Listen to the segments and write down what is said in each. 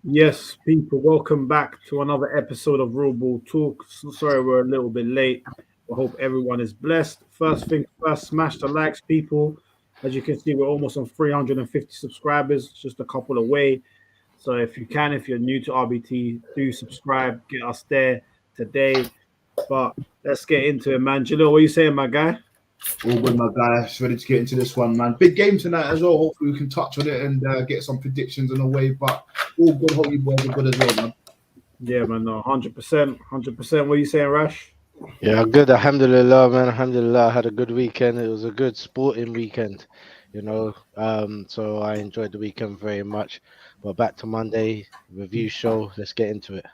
Yes, people, welcome back to another episode of Real Ball Talk. Sorry we're a little bit late. I hope everyone is blessed. First thing first, smash the likes, people. As you can see, we're almost on 350 subscribers, just a couple away. So if you can, if you're new to RBT, do subscribe, get us there today. But let's get into it, man. Jalil, what are you saying, my guy? All good, my guys. Ready to get into this one, man. Big game tonight as well. Hopefully we can touch on it and get some predictions on the way. But all good. Hope you boys are good as well, man. Yeah, man. No, 100%. 100%. What are you saying, Rash? Yeah, good. Alhamdulillah, man. Alhamdulillah. I had a good weekend. It was a good sporting weekend, so I enjoyed the weekend very much. But back to Monday, review show. Let's get into it.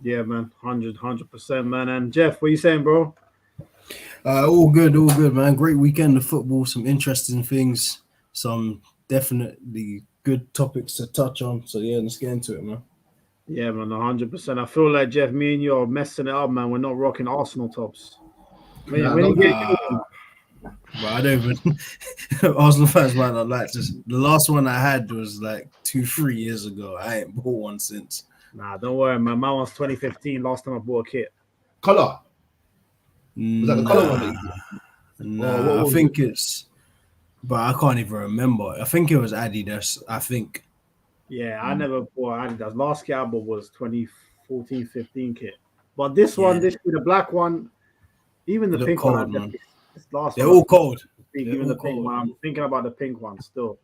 Yeah, man. 100%, man. And Jeff, what are you saying, bro? All good, man. Great weekend of football, some interesting things, some definitely good topics to touch on. So yeah, let's get into it, man. Yeah, man, 100%. I feel like, Jeff, me and you are messing it up, man. We're not rocking Arsenal tops. But I don't even Arsenal fans might not like this. The last one I had was like 2-3 years ago. I ain't bought one since. Nah, don't worry, man. My one's 2015. Last time I bought a kit. Colour? Was that the colour one? Nah, I think it's, but I can't even remember. I think it was Adidas. I think. Yeah, I never bought Adidas. Last kit I bought was 2014-15 kit. But this one, the black one, even the pink cold, one, they're all cold. Even the pink one. I'm thinking about the pink one still.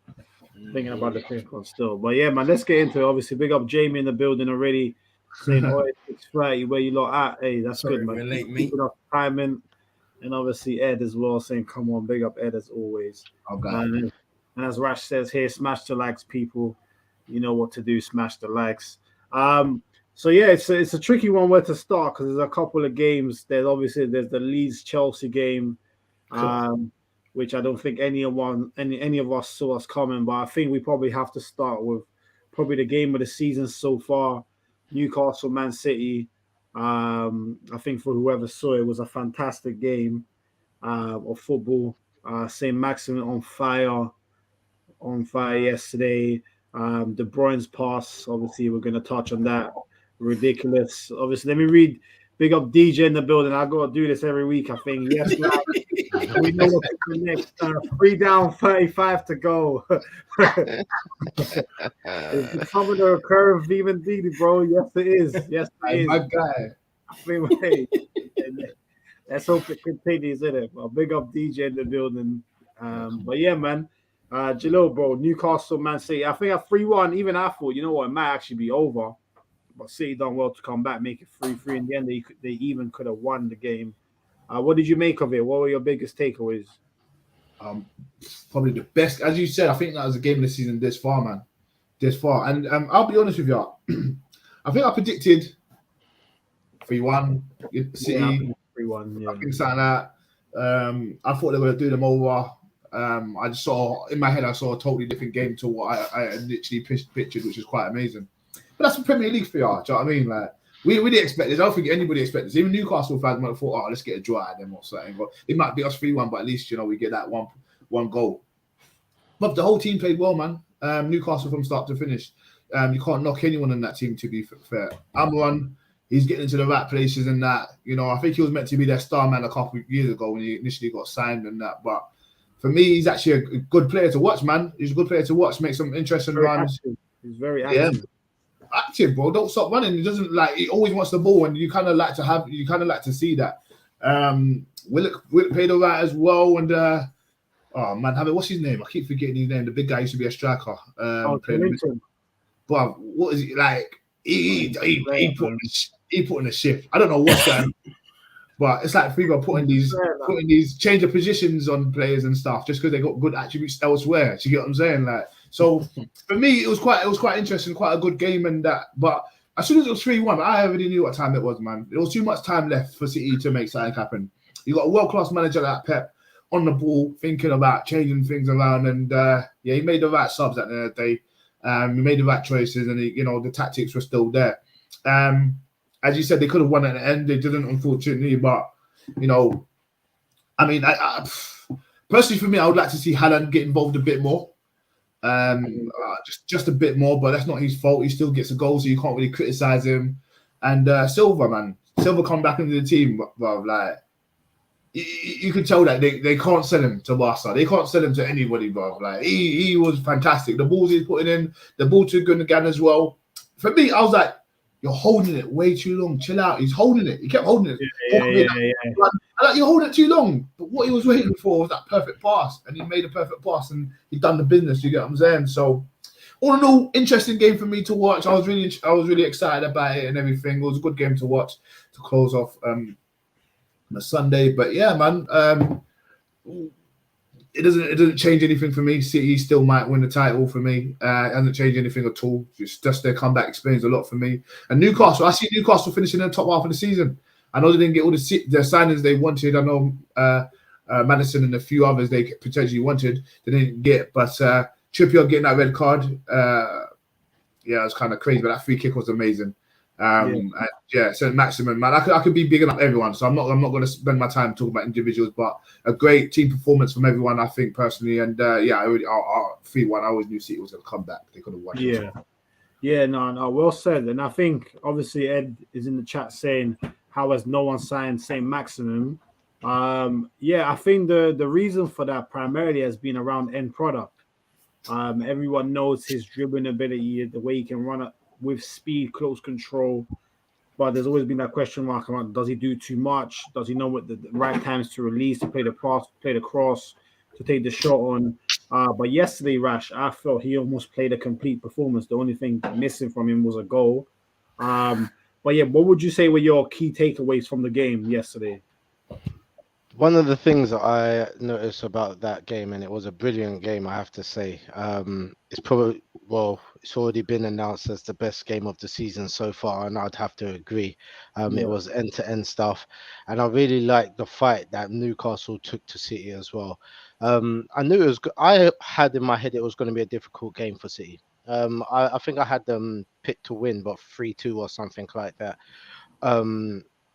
But yeah, man, let's get into it. Obviously, big up Jamie in the building already. Saying, oh, it's 6:30, where you lot at? Hey, that's good, man. Keeping up timing. And obviously Ed as well, saying, come on, big up Ed as always. And as Rash says here, smash the likes, people. You know what to do, smash the likes. So yeah, it's a tricky one where to start because there's a couple of games. There's the Leeds Chelsea game, which I don't think any of us saw us coming, but I think we probably have to start with probably the game of the season so far, Newcastle Man City. I think for whoever saw it was a fantastic game of football. Saint-Maximin on fire yesterday. De Bruyne's pass, obviously, we're going to touch on that. Ridiculous. Obviously, let me read. Big up DJ in the building. I got to do this every week, I think. Yes, we know what's next. 3 down, 35 to go. It's becoming a curve, even Didi, bro. Yes, it is. Yes, it is. My guy. I mean, hey, let's hope it continues, isn't it? Well, big up DJ in the building. But yeah, man. Jalil, bro, Newcastle, Man City. I think at 3-1, even I thought, you know what, it might actually be over. But City done well to come back, make it 3-3. In the end, they even could have won the game. What did you make of it? What were your biggest takeaways? Probably the best. As you said, I think that was a game of the season this far, man. This far. And I'll be honest with you. I think I predicted 3-1 City. Yeah, 3-1, yeah. I think something like that. I thought they were going to do them over. I just saw, in my head, I saw a totally different game to what I literally pictured, which is quite amazing. But that's the Premier League for you. Do you know what I mean? Like, we didn't expect this. I don't think anybody expected this. Even Newcastle fans might have thought, let's get a draw at them or something. But it might be us 3-1, but at least, we get that one goal. But the whole team played well, man. Newcastle from start to finish. You can't knock anyone in that team, to be fair. Amaran, he's getting into the right places and that. I think he was meant to be their star man a couple of years ago when he initially got signed and that. But for me, he's actually a good player to watch, man. He's a good player to watch, make some interesting runs. He's very active. Yeah. Active, bro. Don't stop running. He doesn't he always wants the ball, and you kind of like to see that. Will played all right as well, and oh man, what's his name? I keep forgetting his name. The big guy used to be a striker. But what is he like? He put in a shift. I don't know what's going on. But it's like Figo putting these change of positions on players and stuff just because they got good attributes elsewhere. Do you get what I'm saying? Like, so for me, it was quite interesting, quite a good game and that. But as soon as it was 3-1, I already knew what time it was, man. There was too much time left for City to make something happen. You got a world-class manager like Pep on the ball, thinking about changing things around, and he made the right subs at the end of the day. He made the right choices, and the tactics were still there. And as you said, they could have won at the end. They didn't, unfortunately. But you know, I mean, personally for me, I would like to see Haaland get involved a bit more. Just a bit more, but that's not his fault. He still gets a goal, so you can't really criticize him. And Silva come back into the team, bro. Like you could tell that they can't sell him to Barca. They can't sell him to anybody, bro. Like he was fantastic. The balls he's putting in, the ball to Gundogan as well. For me, I was like, you're holding it way too long. Chill out. He's holding it. He kept holding it. Like, you're holding it too long. But what he was waiting for was that perfect pass, and he made a perfect pass, and he done the business. You get what I'm saying? So, all in all, interesting game for me to watch. I was really excited about it and everything. It was a good game to watch to close off on a Sunday. But yeah, man, it doesn't change anything for me. City still might win the title for me. It hasn't changed anything at all. Just their comeback explains a lot for me. And Newcastle, I see Newcastle finishing in the top half of the season. I know they didn't get all the signings they wanted. I know Madison and a few others they potentially wanted. They didn't get. But Trippier getting that red card, it was kind of crazy. But that free kick was amazing. Saint-Maximin, man, I could be bigging up everyone, so I'm not going to spend my time talking about individuals, but a great team performance from everyone, I think personally, and I 3-1. I always knew City was going to come back. They could have won. No, well said. And I think obviously Ed is in the chat saying, "How has no one signed Saint-Maximin?" I think the reason for that primarily has been around end product. Everyone knows his dribbling ability, the way he can run it with speed, close control, but there's always been that question mark about, does he do too much? Does he know what the right times to release, to play the pass, play the cross, to take the shot on? But yesterday, Rash, I felt he almost played a complete performance. The only thing missing from him was a goal. What would you say were your key takeaways from the game yesterday? One of the things that I noticed about that game, and it was a brilliant game, I have to say, it's already been announced as the best game of the season so far, and I'd have to agree. It was end-to-end stuff, and I really liked the fight that Newcastle took to City as well. I knew it was. I had in my head it was going to be a difficult game for City. I think I had them picked to win, but 3-2 or something like that.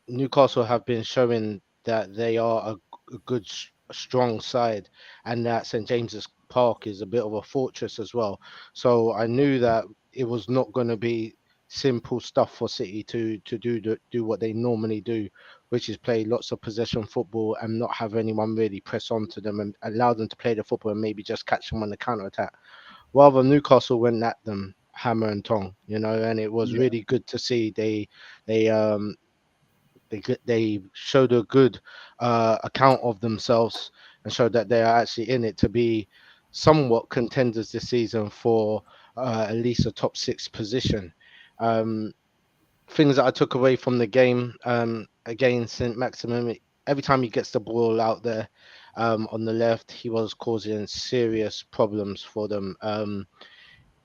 Newcastle have been showing that they are a good, strong side, and that St. James's Park is a bit of a fortress as well. So I knew that it was not going to be simple stuff for City to do what they normally do, which is play lots of possession football and not have anyone really press onto them and allow them to play the football and maybe just catch them on the counter attack. Rather, Newcastle went at them hammer and tong, and it was really good to see. They showed a good account of themselves and showed that they are actually in it to be somewhat contenders this season for at least a top 6 position. Things that I took away from the game, again, Saint-Maximin, every time he gets the ball out there on the left, he was causing serious problems for them.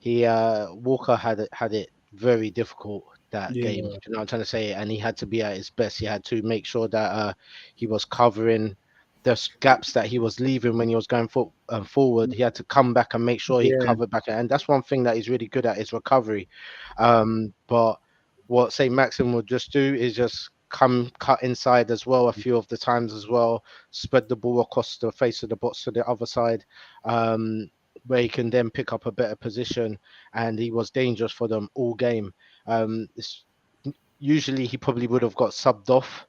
Walker had it very difficult that game. You know what I'm trying to say? And he had to be at his best. He had to make sure that he was covering the gaps that he was leaving when he was going forward. He had to come back and make sure he covered back. And that's one thing that he's really good at is recovery. But what Saint-Maximin would just do is just cut inside as well a few of the times as well, spread the ball across the face of the box to the other side, where he can then pick up a better position, and he was dangerous for them all game. Usually he probably would have got subbed off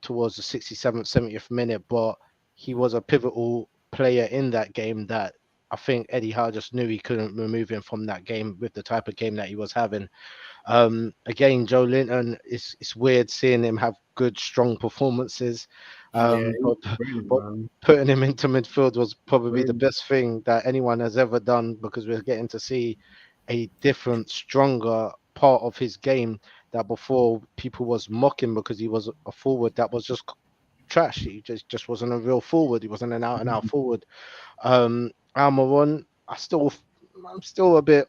towards the 67th, 70th minute, but he was a pivotal player in that game that I think Eddie Howe just knew he couldn't remove him from that game with the type of game that he was having. Again, Joe Linton, it's weird seeing him have good, strong performances. But putting him into midfield was probably the best thing that anyone has ever done, because we're getting to see a different, stronger part of his game that before people was mocking because he was a forward that was just trash. He just wasn't a real forward. He wasn't an out-and-out forward. Almiron, I'm still a bit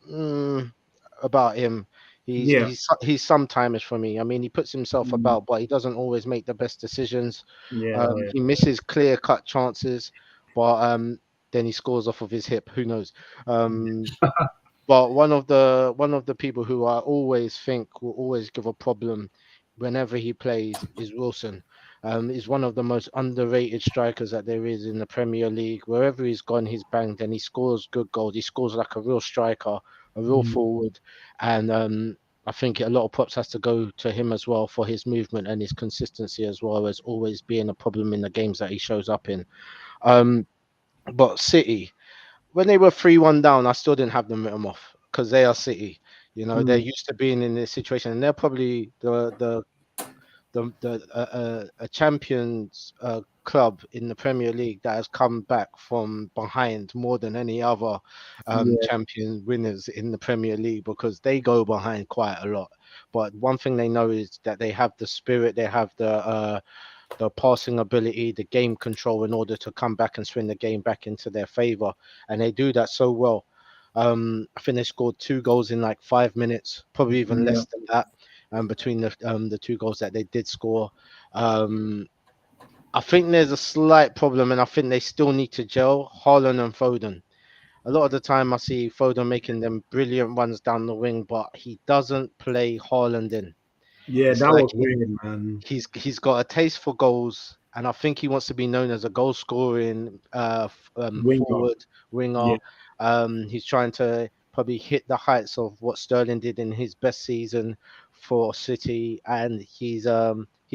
about him. He's sometimes for me. I mean, he puts himself about, but he doesn't always make the best decisions. He misses clear-cut chances, but then he scores off of his hip. Who knows? But one of the people who I always think will always give a problem whenever he plays is Wilson. He's one of the most underrated strikers that there is in the Premier League. Wherever he's gone, he's banged and he scores good goals. He scores like a real striker, a real forward, and I think a lot of props has to go to him as well for his movement and his consistency as well as always being a problem in the games that he shows up in. Um, but City, when they were 3-1 down, I still didn't have them written off because they are City. You know, they're used to being in this situation, and they're probably a champions club in the Premier League that has come back from behind more than any other champion winners in the Premier League because they go behind quite a lot. But one thing they know is that they have the spirit, they have the passing ability, the game control in order to come back and swing the game back into their favor, and they do that so well. I think they scored 2 goals in like 5 minutes, probably even less than that. Between the 2 goals that they did score, I think there's a slight problem, and I think they still need to gel Haaland and Foden. A lot of the time, I see Foden making them brilliant runs down the wing, but he doesn't play Haaland in. Yeah, It's that like was weird, man. he's got a taste for goals, and I think he wants to be known as a goal scoring Winger. forward winger. Yeah. He's trying to probably hit the heights of what Sterling did in his best season for City, and he's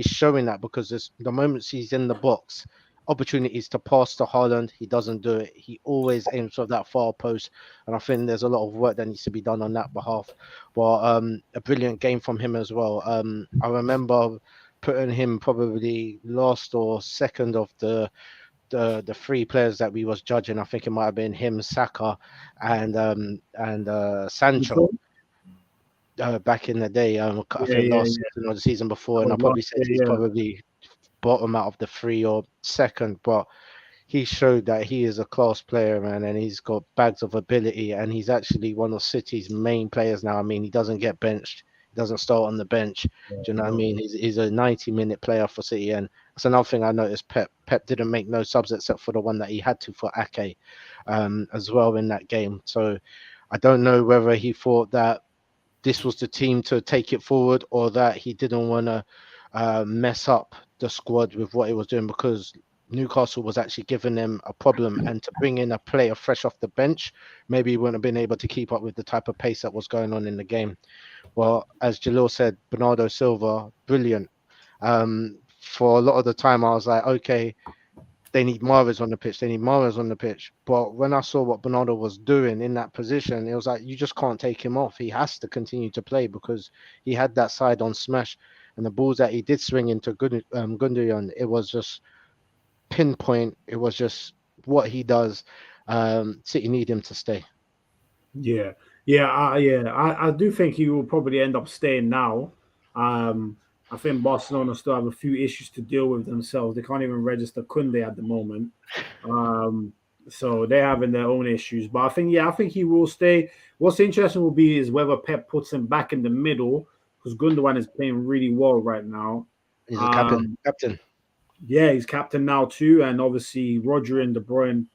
showing that because there's the moments he's in the box, opportunities to pass to Haaland, he doesn't do it. He always aims for that far post, and I think there's a lot of work that needs to be done on that behalf. But a brilliant game from him as well. I remember putting him probably last or second of the 3 players that we was judging. I think it might have been him, Saka, and Sancho. Back in the day, I think last season or the season before, and I probably said he's probably bottom out of the 3 or second, but he showed that he is a class player, man, and he's got bags of ability, and he's actually one of City's main players now. I mean, he doesn't get benched, he doesn't start on the bench. Do you know what I mean? He's a 90-minute player for City, and that's another thing I noticed. Pep didn't make no subs except for the one that he had to for Ake, as well in that game. So I don't know whether he thought that this was the team to take it forward, or that he didn't want to mess up the squad with what he was doing, because Newcastle was actually giving them a problem, and to bring in a player fresh off the bench, maybe he wouldn't have been able to keep up with the type of pace that was going on in the game. Well, as Jalil said, Bernardo Silva, brilliant. For a lot of the time, I was like, okay, they need Mahrez on the pitch. They need Mahrez on the pitch. But when I saw what Bernardo was doing in that position, it was like, you just can't take him off. He has to continue to play because he had that side on smash. And the balls that he did swing into Gundogan, it was just pinpoint. It was just what he does. City need him to stay. I do think he will probably end up staying now. I think Barcelona still have a few issues to deal with themselves. They can't even register Koundé at the moment. So they're having their own issues. But I think he will stay. What's interesting will be is whether Pep puts him back in the middle, because Gundogan is playing really well right now. He's a captain. Yeah, he's captain now too. And obviously Rodri and De Bruyne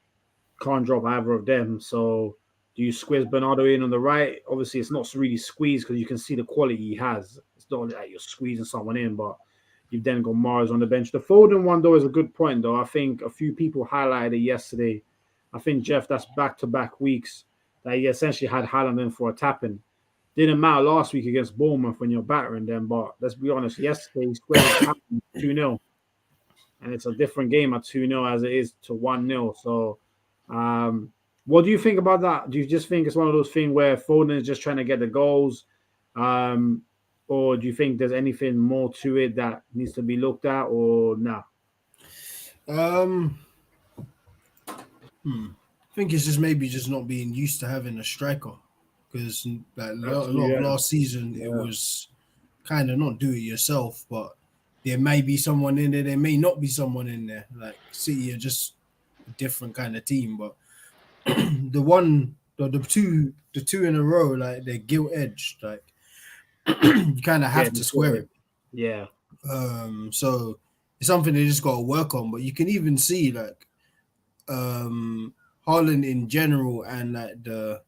can't drop either of them. So do you squeeze Bernardo in on the right? Obviously, it's not really squeezed because you can see the quality he has. It's not like you're squeezing someone in, but you've then got Mahrez on the bench. The Foden one, though, is a good point, though. I think a few people highlighted it yesterday. I think, Jeff, that's back-to-back weeks that he essentially had Haaland in for a tapping. Didn't matter last week against Bournemouth when you're battering them, but let's be honest, yesterday he squared 2-0. And it's a different game at 2-0 as it is to 1-0. So, what do you think about that? Do you just think it's one of those things where Foden is just trying to get the goals? Or do you think there's anything more to it that needs to be looked at, or nah? I think it's just maybe just not being used to having a striker, because like, a lot of last season it was kind of not do it yourself, but there may be someone in there may not be someone in there. Like City are just a different kind of team, but the two in a row, like they're gilt edged, like you kind of have to square it. Yeah. So it's something they just got to work on. But you can even see like Haaland in general and like the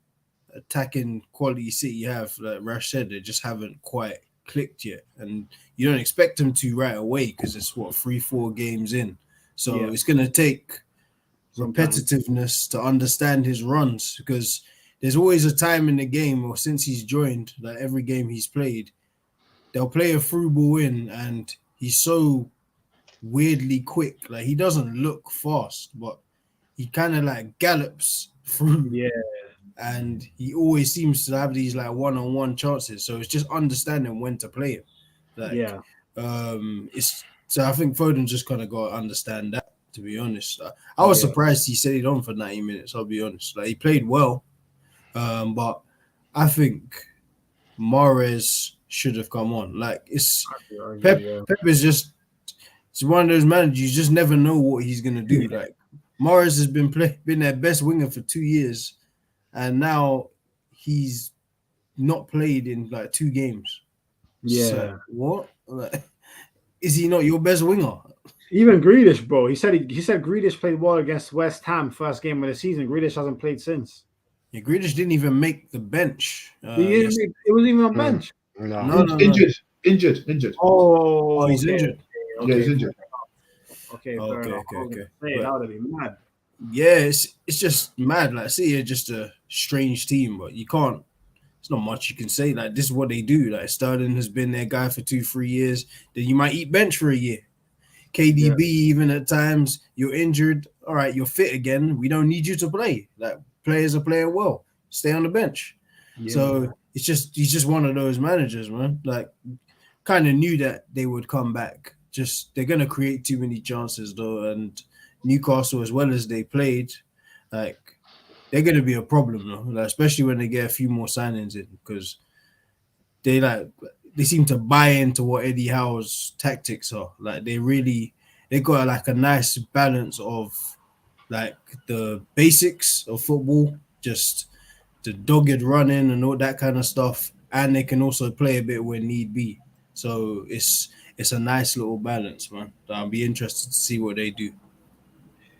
attacking quality City have, like Rash said, they just haven't quite clicked yet, and you don't expect them to right away because it's 3-4 games in, so it's going to take repetitiveness to understand his runs, because there's always a time in the game, or since he's joined, like every game he's played, they'll play a through ball in and he's so weirdly quick. Like, he doesn't look fast, but he kind of like gallops through. Yeah. And he always seems to have these like one-on-one chances. So it's just understanding when to play him. Like, so I think Foden just kind of got to understand that, to be honest. I was surprised he stayed on for 90 minutes, I'll be honest. Like, he played well. But I think Mahrez should have come on. Like, it's Pep is just, it's one of those managers, you just never know what he's gonna do. Like, Mahrez has been their best winger for 2 years, and now he's not played in like 2 games. Yeah. So, what? Like, is he not your best winger? Even Grealish, bro. He said Grealish played well against West Ham first game of the season. Grealish hasn't played since. Yeah, Grealish didn't even make the bench. It wasn't even on bench. No. Injured. Oh, he's injured. Yeah, he's injured. Okay. Okay. That would have been mad. Yeah, it's just mad. Like, City are just a strange team, but you can't. It's not much you can say. Like, this is what they do. Like, Sterling has been their guy for 2-3 years. Then you might eat bench for a year. KDB, even at times, you're injured. All right, you're fit again. We don't need you to play. Like, players are playing well. Stay on the bench. Yeah. So he's just one of those managers, man. Like, kind of knew that they would come back. Just, they're gonna create too many chances though, and Newcastle, as well as they played, like, they're gonna be a problem though. Like, especially when they get a few more signings in, because they seem to buy into what Eddie Howe's tactics are. Like, they got like a nice balance of like the basics of football, just the dogged running and all that kind of stuff, and they can also play a bit when need be. So it's a nice little balance, man. I'll be interested to see what they do.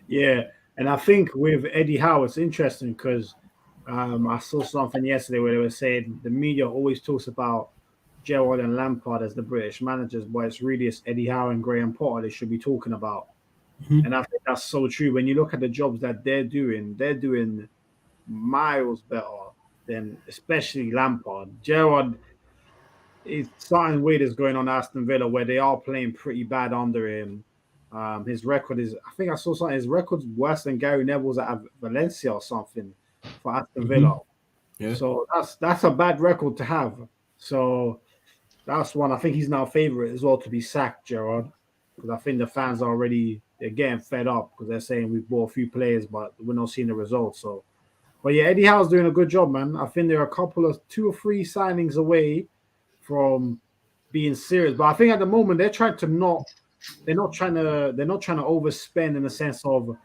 Yeah, and I think with Eddie Howe, it's interesting because I saw something yesterday where they were saying the media always talks about Gerrard and Lampard as the British managers, but it's really Eddie Howe and Graham Potter they should be talking about. Mm-hmm. And I think that's so true. When you look at the jobs that they're doing miles better than especially Lampard. Gerrard, it's something weird is going on at Aston Villa where they are playing pretty bad under him. His record is, I think I saw something, his record's worse than Gary Neville's at Valencia or something for Aston Villa. Yeah. So that's a bad record to have. So that's one. I think he's now favourite as well to be sacked, Gerrard, because I think the fans are already, they're getting fed up because they're saying we've bought a few players, but we're not seeing the results. So, but yeah, Eddie Howe's doing a good job, man. I think there are a couple of 2 or 3 signings away from being serious, but I think at the moment they're not trying to overspend in the sense of,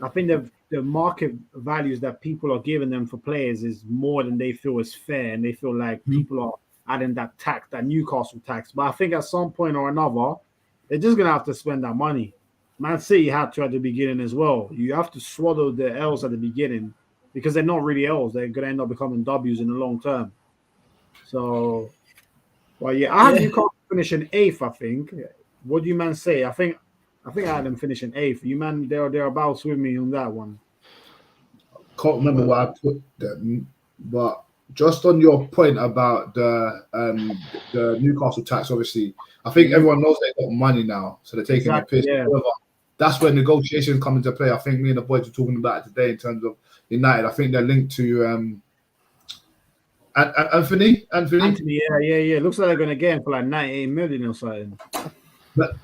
I think the market values that people are giving them for players is more than they feel is fair, and they feel like people are adding that tax, that Newcastle tax. But I think at some point or another, they're just gonna have to spend that money. Man City had to at the beginning as well. You have to swallow the L's at the beginning because they're not really L's. They're gonna end up becoming W's in the long term. So, well, yeah, I have Newcastle finishing 8th, I think. What do you man say? I think I had them finishing 8th. You man, they're about with me on that one. Can't remember what I put them, but just on your point about the Newcastle tax, obviously, I think everyone knows they got money now, so they're taking a piss. Yeah. That's where negotiations come into play. I think me and the boys were talking about it today in terms of United. I think they're linked to Anthony. Yeah. Looks like they're going to get him for like 98 million or something. But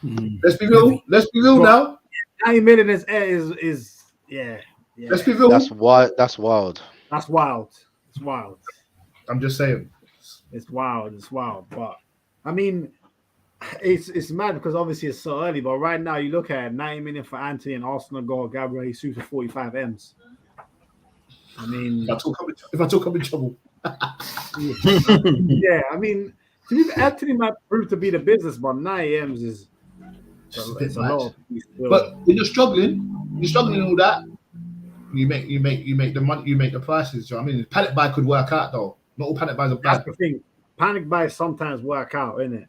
let's be real. Let's be real now. 90 million is yeah. Let's be real. That's wild. That's wild. It's wild. I'm just saying. It's wild. But I mean, it's mad because obviously it's so early. But right now, you look at 90 million for Anthony and Arsenal goal, Gabriel Jesus for 45 M's. I mean, if I talk, I'm in trouble. Yeah, I mean, Anthony might prove to be the business, but 90 M's is it's a lot. But when you're struggling all that. you make the money, you make the prices. Do you know what I mean? Panic buy could work out though. Not all panic buys are bad. That's the thing. Panic buys sometimes work out, innit?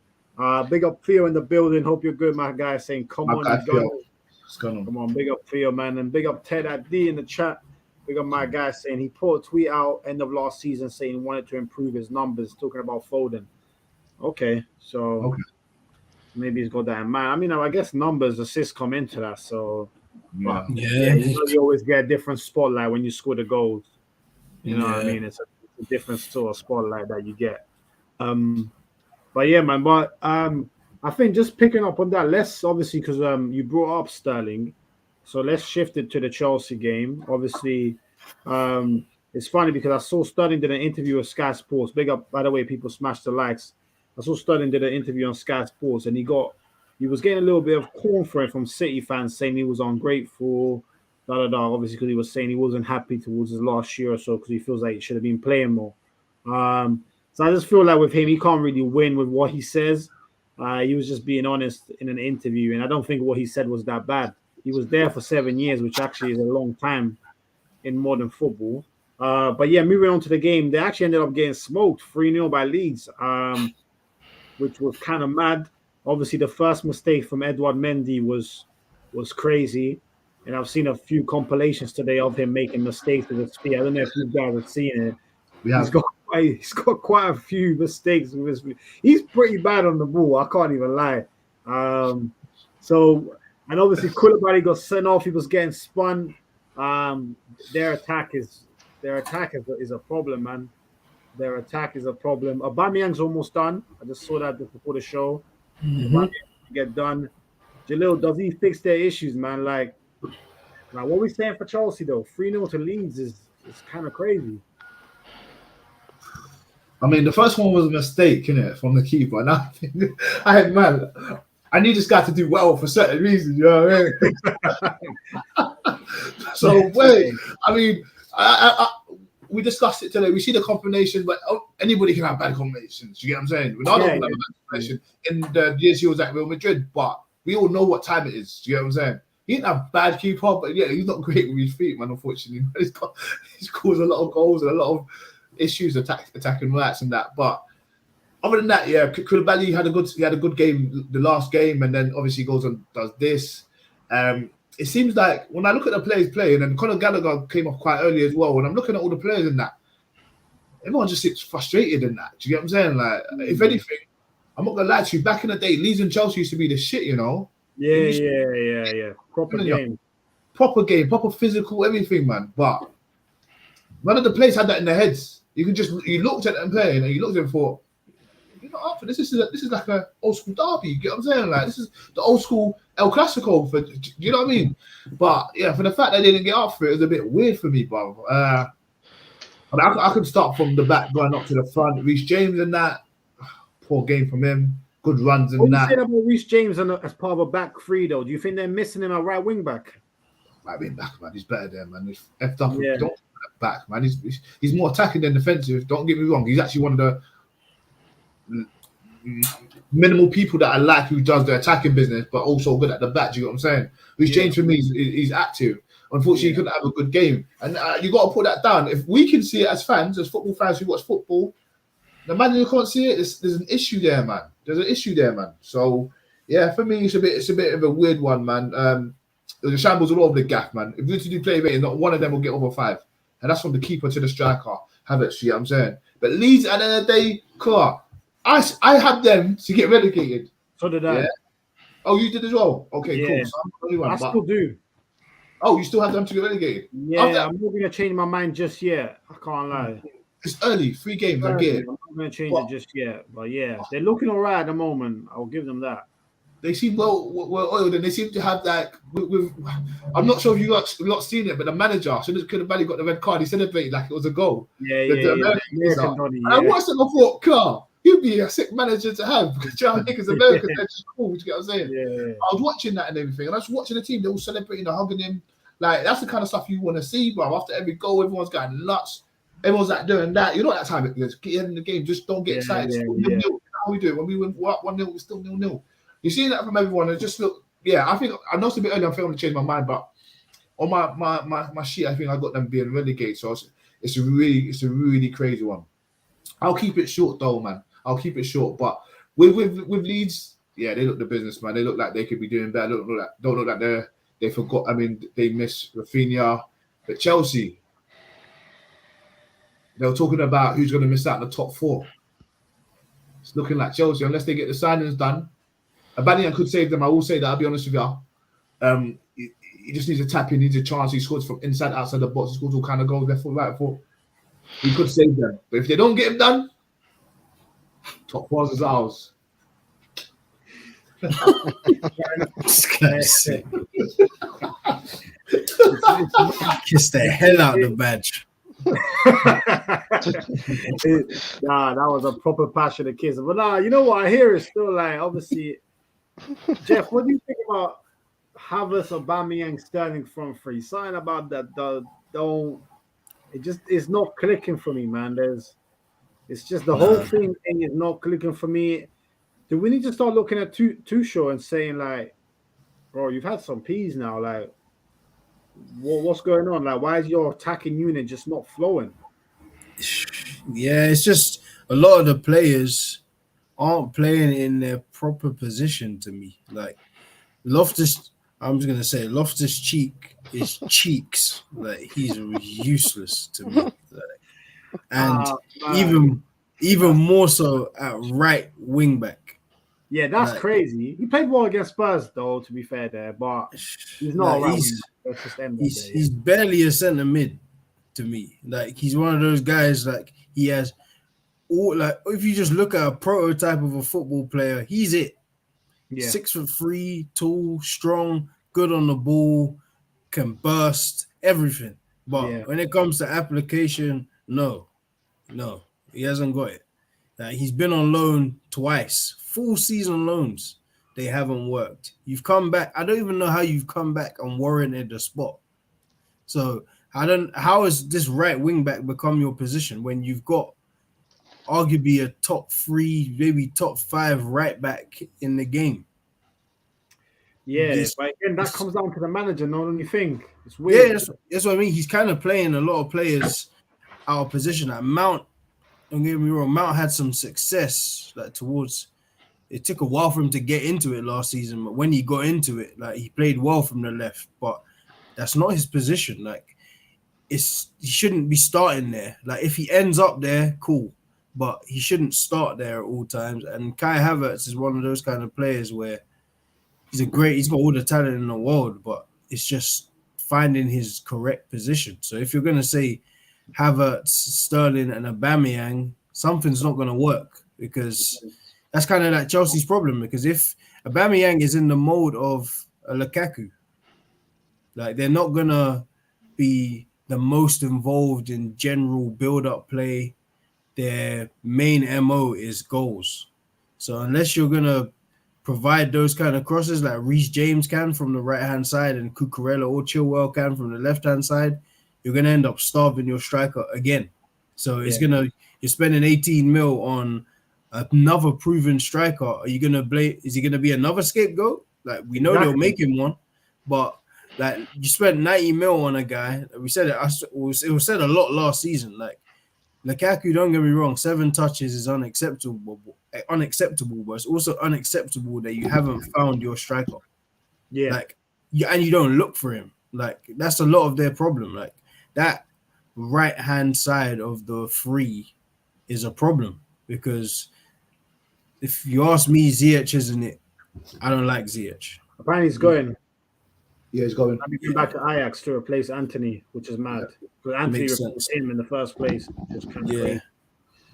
Big up Theo in the building. Hope you're good, my guy. Saying, come on, you got what's going on? Come on, big up Theo, man, and big up Ted at D in the chat. Big up my guy saying he put a tweet out end of last season saying he wanted to improve his numbers, talking about Foden. Okay, so maybe he's got that in mind. I mean, I guess numbers, assists come into that. So you always get a different spotlight when you score the goals. You know what I mean? It's a different sort of spotlight that you get. But yeah, man. But I think just picking up on that, let's obviously because you brought up Sterling, so let's shift it to the Chelsea game. Obviously, it's funny because I saw Sterling did an interview with Sky Sports. Big up, by the way, people smash the likes. I saw Sterling did an interview on Sky Sports, and he was getting a little bit of corn for it from City fans, saying he was ungrateful, obviously because he was saying he wasn't happy towards his last year or so because he feels like he should have been playing more. So I just feel like with him, he can't really win with what he says. He was just being honest in an interview, and I don't think what he said was that bad. He was there for 7 years, which actually is a long time in modern football. But yeah, moving on to the game, they actually ended up getting smoked 3-0 by Leeds, which was kind of mad. Obviously, the first mistake from Edouard Mendy was crazy, and I've seen a few compilations today of him making mistakes with his feet. I don't know if you guys have seen it. He's got quite a few mistakes with his feet. He's pretty bad on the ball. I can't even lie. And obviously, Koulibaly got sent off. He was getting spun. Their attack is a problem, man. Their attack is a problem. Aubameyang's almost done. I just saw that before the show. Aubameyang get done. Jalil, does he fix their issues, man? Like what we saying for Chelsea though? 3-0 to Leeds is kind of crazy. I mean, the first one was a mistake, innit, from the keeper. And I need this guy to do well for certain reasons, you know what I mean? So, I mean, we discussed it today. We see the combination, but anybody can have bad combinations. You get what I'm saying? Ronaldo can have a bad combination in the years he was at Real Madrid, but we all know what time it is. You get what I'm saying? He didn't have bad keeper, but yeah, he's not great with his feet, man, unfortunately. He's caused a lot of goals and a lot of issues attacking rights and that. But other than that, yeah, Koulibaly had a good game the last game, and then obviously goes and does this. It seems like when I look at the players playing, and Conor Gallagher came off quite early as well. When I'm looking at all the players in that, everyone just seems frustrated in that. Do you get what I'm saying? Like, if anything, I'm not gonna lie to you. Back in the day, Leeds and Chelsea used to be the shit, you know. Yeah. Proper game, proper physical, everything, man. But none of the players had that in their heads. You looked at them playing, and you looked at them for, you're not up for this. This is like an old school derby. You get what I'm saying? Like, this is the old school El Clasico. You know what I mean? But yeah, for the fact that they didn't get up for it was a bit weird for me, bro. I could start from the back going up to the front. Reece James and that, poor game from him. Good runs and that. What do you say about Reece James as part of a back three, though? Do you think they're missing him at right wing back? Right wing back, man. He's better there, man. He's effed up. Yeah. Don't back, man. He's more attacking than defensive. Don't get me wrong. He's actually one of the minimal people that I like who does the attacking business, but also good at the back. Do you get what I'm saying? Reece James for me, he's active. Unfortunately, he couldn't have a good game, and you got to put that down. If we can see it as fans, as football fans who watch football, the man who can't see it, there's an issue there, man. There's an issue there, man. So yeah, for me, it's a bit of a weird one, man. There's a shambles all over the gaff, man. If you do play rating, not one of them will get over 5, and that's from the keeper to the striker. Have it, see what I'm saying? But Leeds at the end of the day, I had them to get relegated. So did I. Yeah? Oh, you did as well? Okay, cool. So I'm the only one, I still do. Oh, you still have them to get relegated? Yeah, I'm not going to change my mind just yet. I can't lie. It's early, 3 games, I get it. I'm not going to change it just yet. But yeah, they're looking all right at the moment. I'll give them that. They seem well oiled, and they seem to have that. I'm not sure if you lot seen it, but the manager, as soon as Koulibaly got the red card, he celebrated like it was a goal. Yeah. I watched it and I thought, Carl, he'd be a sick manager to have. Because Americans are just cool. You get what I'm saying? Yeah. I was watching that and everything, and I was watching the team. They all celebrating, and hugging him. Like, that's the kind of stuff you want to see, bro. After every goal, everyone's going nuts. Everyone's like doing that. You know that time it is. Get in the game. Just don't get excited. How we do it when we went 1-0, we're still 0-0. You see that from everyone. It just look. Yeah, I think I know it's a bit early. I'm feeling to change my mind, but on my sheet, I think I got them being relegated. So it's a really crazy one. I'll keep it short though, man. I'll keep it short. But with Leeds, yeah, they look the business, man. They look like they could be doing better. Don't look like they forgot. I mean, they missed Rafinha. But Chelsea, they were talking about who's going to miss out in the top 4. It's looking like Chelsea, unless they get the signings done. Aubameyang could save them. I will say that. I'll be honest with you. He just needs to tap in. He needs a chance. He scores from inside, outside the box. He scores all kind of goals, left foot, right foot. He could save them. But if they don't get him done, top 4 is ours. Kiss the hell out of the badge. Nah, that was a proper passionate kiss. But nah, you know what I hear is still like, obviously, Jeff, what do you think about Havertz, Aubameyang, Sterling front three? Something about that it's not clicking for me, man. It's just the whole thing is not clicking for me. Do we need to start looking at Tuchel and saying like, bro, you've had some peas now, like what's going on? Like, why is your attacking unit just not flowing? Yeah, it's just a lot of the players aren't playing in their proper position to me. Like Loftus-Cheek is cheeks. Like, he's useless to me. Like, and even more so at right wing back. Yeah, that's crazy. He played well against Spurs, though, to be fair there, but he's not right. He's barely a centre mid to me. Like, he's one of those guys, like, he has all, like, if you just look at a prototype of a football player, he's it. Yeah. 6'3", tall, strong, good on the ball, can burst, everything. But when it comes to application, no, he hasn't got it. He's been on loan twice, full season loans. They haven't worked. You've come back. I don't even know how you've come back and warranted the spot. So how has this right wing back become your position when you've got arguably a top 3, maybe top 5 right back in the game? Yeah, but again, that comes down to the manager, not anything. It's weird. Yeah, that's what I mean. He's kind of playing a lot of players out of position. Like Mount, don't get me wrong, Mount had some success it took a while for him to get into it last season, but when he got into it, like, he played well from the left, but that's not his position. Like, he shouldn't be starting there. Like, if he ends up there, cool, but he shouldn't start there at all times. And Kai Havertz is one of those kind of players where he's got all the talent in the world, but it's just finding his correct position. So if you're going to say Havertz, Sterling, and Aubameyang, something's not going to work, because that's kind of like Chelsea's problem. Because if Aubameyang is in the mode of a Lukaku, like, they're not going to be the most involved in general build-up play. Their main MO is goals. So unless you're going to provide those kind of crosses like Reece James can from the right-hand side and Cucurella or Chilwell can from the left-hand side, you're going to end up starving your striker again. So you're spending 18 mil on another proven striker. Is he going to be another scapegoat? Like, we know they'll make him one, but like, you spent 90 mil on a guy. We said it was said a lot last season. Like, Lukaku, don't get me wrong, 7 touches is unacceptable, but it's also unacceptable that you haven't found your striker. Yeah. Like, and you don't look for him. Like, that's a lot of their problem. Like, that right-hand side of the 3 is a problem, because if you ask me, Ziyech isn't it. I don't like Ziyech. Apparently he's going. Yeah, he's going. He's back to Ajax to replace Anthony, which is mad. Because Anthony replaced him in the first place. Just kind of crazy.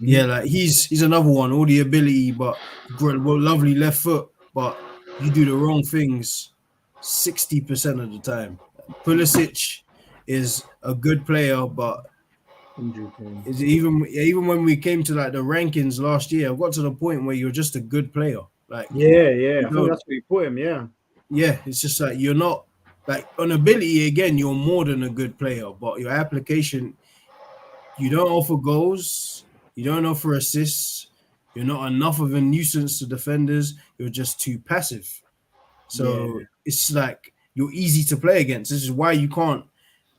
Yeah, like, he's another one. All the ability, but lovely left foot. But you do the wrong things 60% of the time. Pulisic is a good player, but even when we came to like the rankings last year, I got to the point where you're just a good player. Like, I think that's where you put him. Yeah, it's just like, you're not, like, on ability, again, you're more than a good player, but your application, you don't offer goals, you don't offer assists, you're not enough of a nuisance to defenders, you're just too passive. So it's like, you're easy to play against. This is why you can't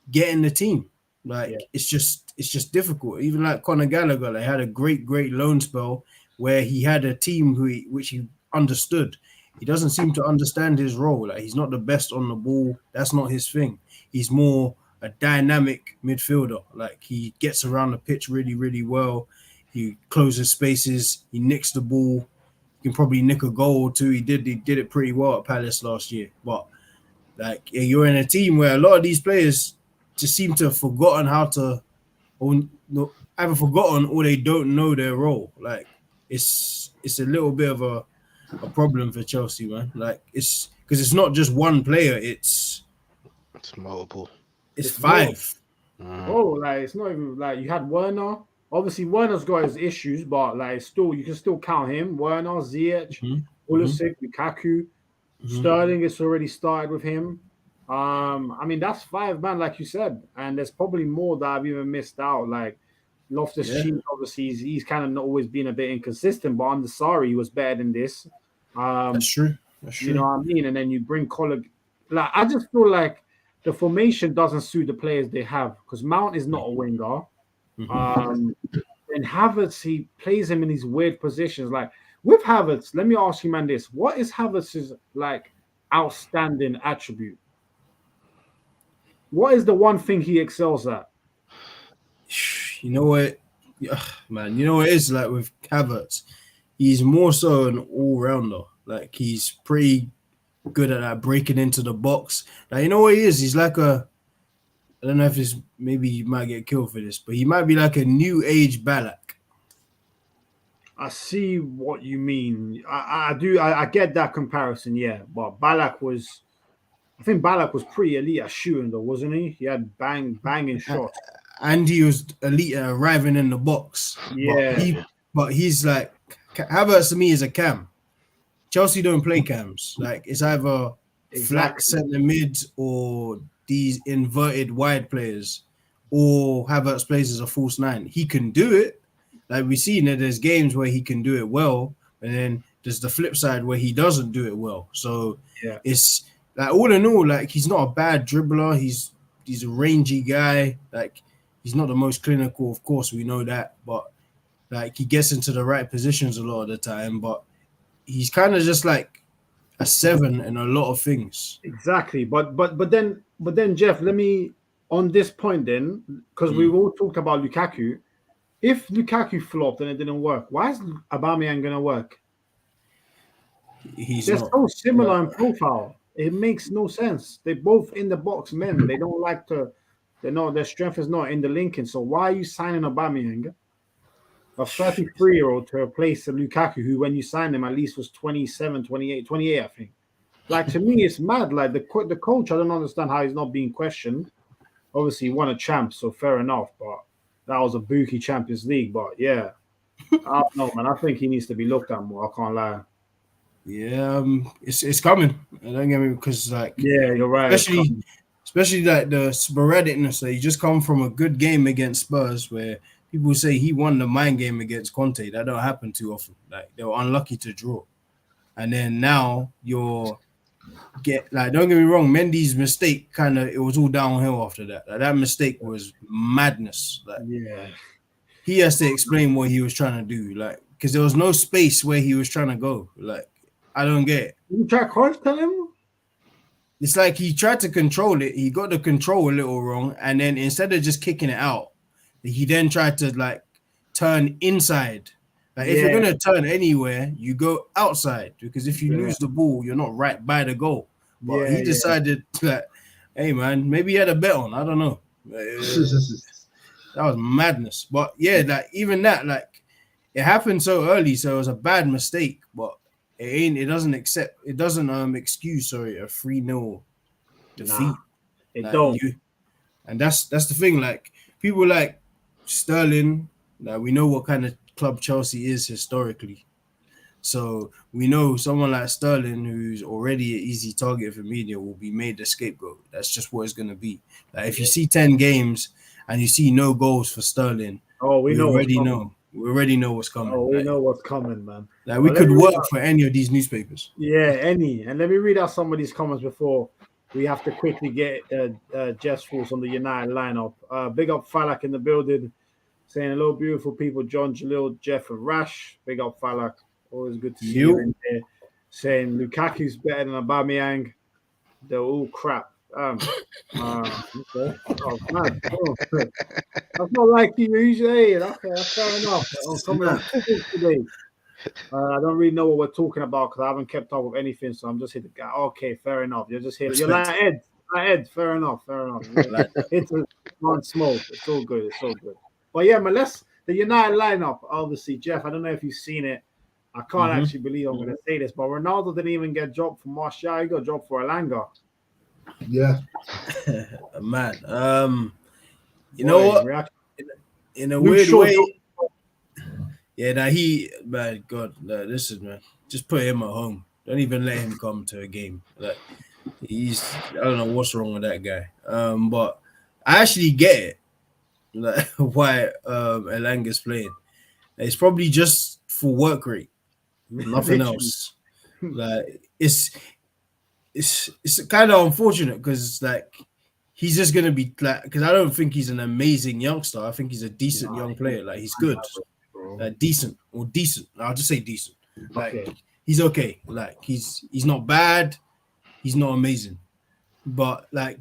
get in the team. Like it's just difficult. Even like Conor Gallagher, they had a great loan spell where he had a team which he understood. He doesn't seem to understand his role. Like he's not the best on the ball. That's not his thing. He's more a dynamic midfielder. Like he gets around the pitch really, really well. He closes spaces. He nicks the ball. He can probably nick a goal or two. He did it pretty well at Palace last year. But like you're in a team where a lot of these players just seem to have forgotten how to, or either forgotten or they don't know their role. Like it's a little bit of a problem for Chelsea, man. Like it's because it's not just one player. It's multiple. It's 5. Oh, like it's not even like you had Werner. Obviously, Werner's got his issues, but like still, you can still count him. Werner, Ziyech, Pulisic, Lukaku, Sterling. It's already started with him. I mean, that's 5, man, like you said, and there's probably more that I've even missed out. Like Loftus-Cheek, obviously, he's kind of not always been a bit inconsistent, but under Sarri, he was better than this. That's true. You know what I mean? And then you bring Colin. Like I just feel like the formation doesn't suit the players they have because Mount is not a winger. And Havertz, he plays him in these weird positions. Like with Havertz, let me ask you, man, this: what is Havertz's like outstanding attribute? What is the one thing he excels at? You know what, man? You know what it is like with Havertz? He's more so an all-rounder. Like he's pretty good at that breaking into the box. Like you know what he is? He's like I don't know if it's maybe you might get killed for this, but he might be like a new age Ballack. I see what you mean. I do. I get that comparison, yeah. But I think Ballack was pretty elite at shooting, though, wasn't he? He had banging shots. And he was elite at arriving in the box. Yeah. But he's like, Havertz to me is a cam. Chelsea don't play cams. Like, it's either flat centre mid or these inverted wide players, or Havertz plays as a false 9. He can do it. Like, we've seen that there's games where he can do it well, and then there's the flip side where he doesn't do it well. So, it's... Like all in all, like he's not a bad dribbler. He's a rangy guy. Like he's not the most clinical, of course, we know that. But like he gets into the right positions a lot of the time. But he's kind of just like a 7 in a lot of things. Exactly. But then Jeff, let me on this point then, because we've all talked about Lukaku. If Lukaku flopped and it didn't work, why is Aubameyang gonna work? They're so similar in profile. It makes no sense. They're both in the box men. They don't like to. They know their strength is not in the linking. So why are you signing Aubameyang, a 33-year-old, to replace a Lukaku who, when you signed him, at least was 27, 28, I think. Like to me, it's mad. Like the coach, I don't understand how he's not being questioned. Obviously, he won a champ, so fair enough. But that was a bookie Champions League. But yeah, I don't know, man. I think he needs to be looked at more. I can't lie. Yeah, it's coming. Don't get me because like you're right. Especially like the sporadicness that he just come from a good game against Spurs where people say he won the mind game against Conte. That don't happen too often. Like they were unlucky to draw, and then now don't get me wrong. Mendy's mistake it was all downhill after that. Like, that mistake was madness. Like he has to explain what he was trying to do. Like because there was no space where he was trying to go. Like. I don't get it. You try to tell him? It's like he tried to control it. He got the control a little wrong. And then instead of just kicking it out, he then tried to like turn inside. Like if you're going to turn anywhere, you go outside. Because if you lose the ball, you're not right by the goal. But he decided that, hey, man, maybe he had a bet on. I don't know. That was madness. But yeah, like even that, like it happened so early. So it was a bad mistake. But it doesn't excuse a 3-0 defeat. It don't. And that's the thing. Like people like Sterling, like we know what kind of club Chelsea is historically. So we know someone like Sterling, who's already an easy target for media, will be made the scapegoat. That's just what it's gonna be. Like if you see 10 games and you see no goals for Sterling, we already know. We already know what's coming. Oh, we know what's coming, man. Like we could work for any of these newspapers. Yeah, any. And let me read out some of these comments before we have to quickly get Jeff's thoughts on the United lineup. Big up Falak in the building, saying hello, beautiful people. John, Jalil, Jeff, and Rash. Big up Falak. Always good to see you in there. Saying Lukaku's better than Aubameyang. They're all crap. Okay. Oh, man. Oh, that's not like you usually. Okay, that's fair enough. I'm coming up today. I don't really know what we're talking about because I haven't kept up with anything, so I'm just here to go. Okay, fair enough. You're just here. You're like Ed. Fair enough. Yeah. It's on smoke. It's all good. But yeah, man, the United lineup. Obviously, Jeff. I don't know if you've seen it. I can't actually believe I'm going to say this, but Ronaldo didn't even get dropped for Martial. He got dropped for Elanga. Yeah, man. You know what? In a weird way. Yeah, man, God, listen, man. Just put him at home. Don't even let him come to a game. Like I don't know what's wrong with that guy. But I actually get it. Like why Elanga's playing. It's probably just for work rate. Nothing else. Like it's kind of unfortunate because like he's just gonna be like because I don't think he's an amazing youngster. I think he's a decent young player. Like he's good. Decent. I'll just say decent. Like he's okay. Like he's not bad. He's not amazing. But like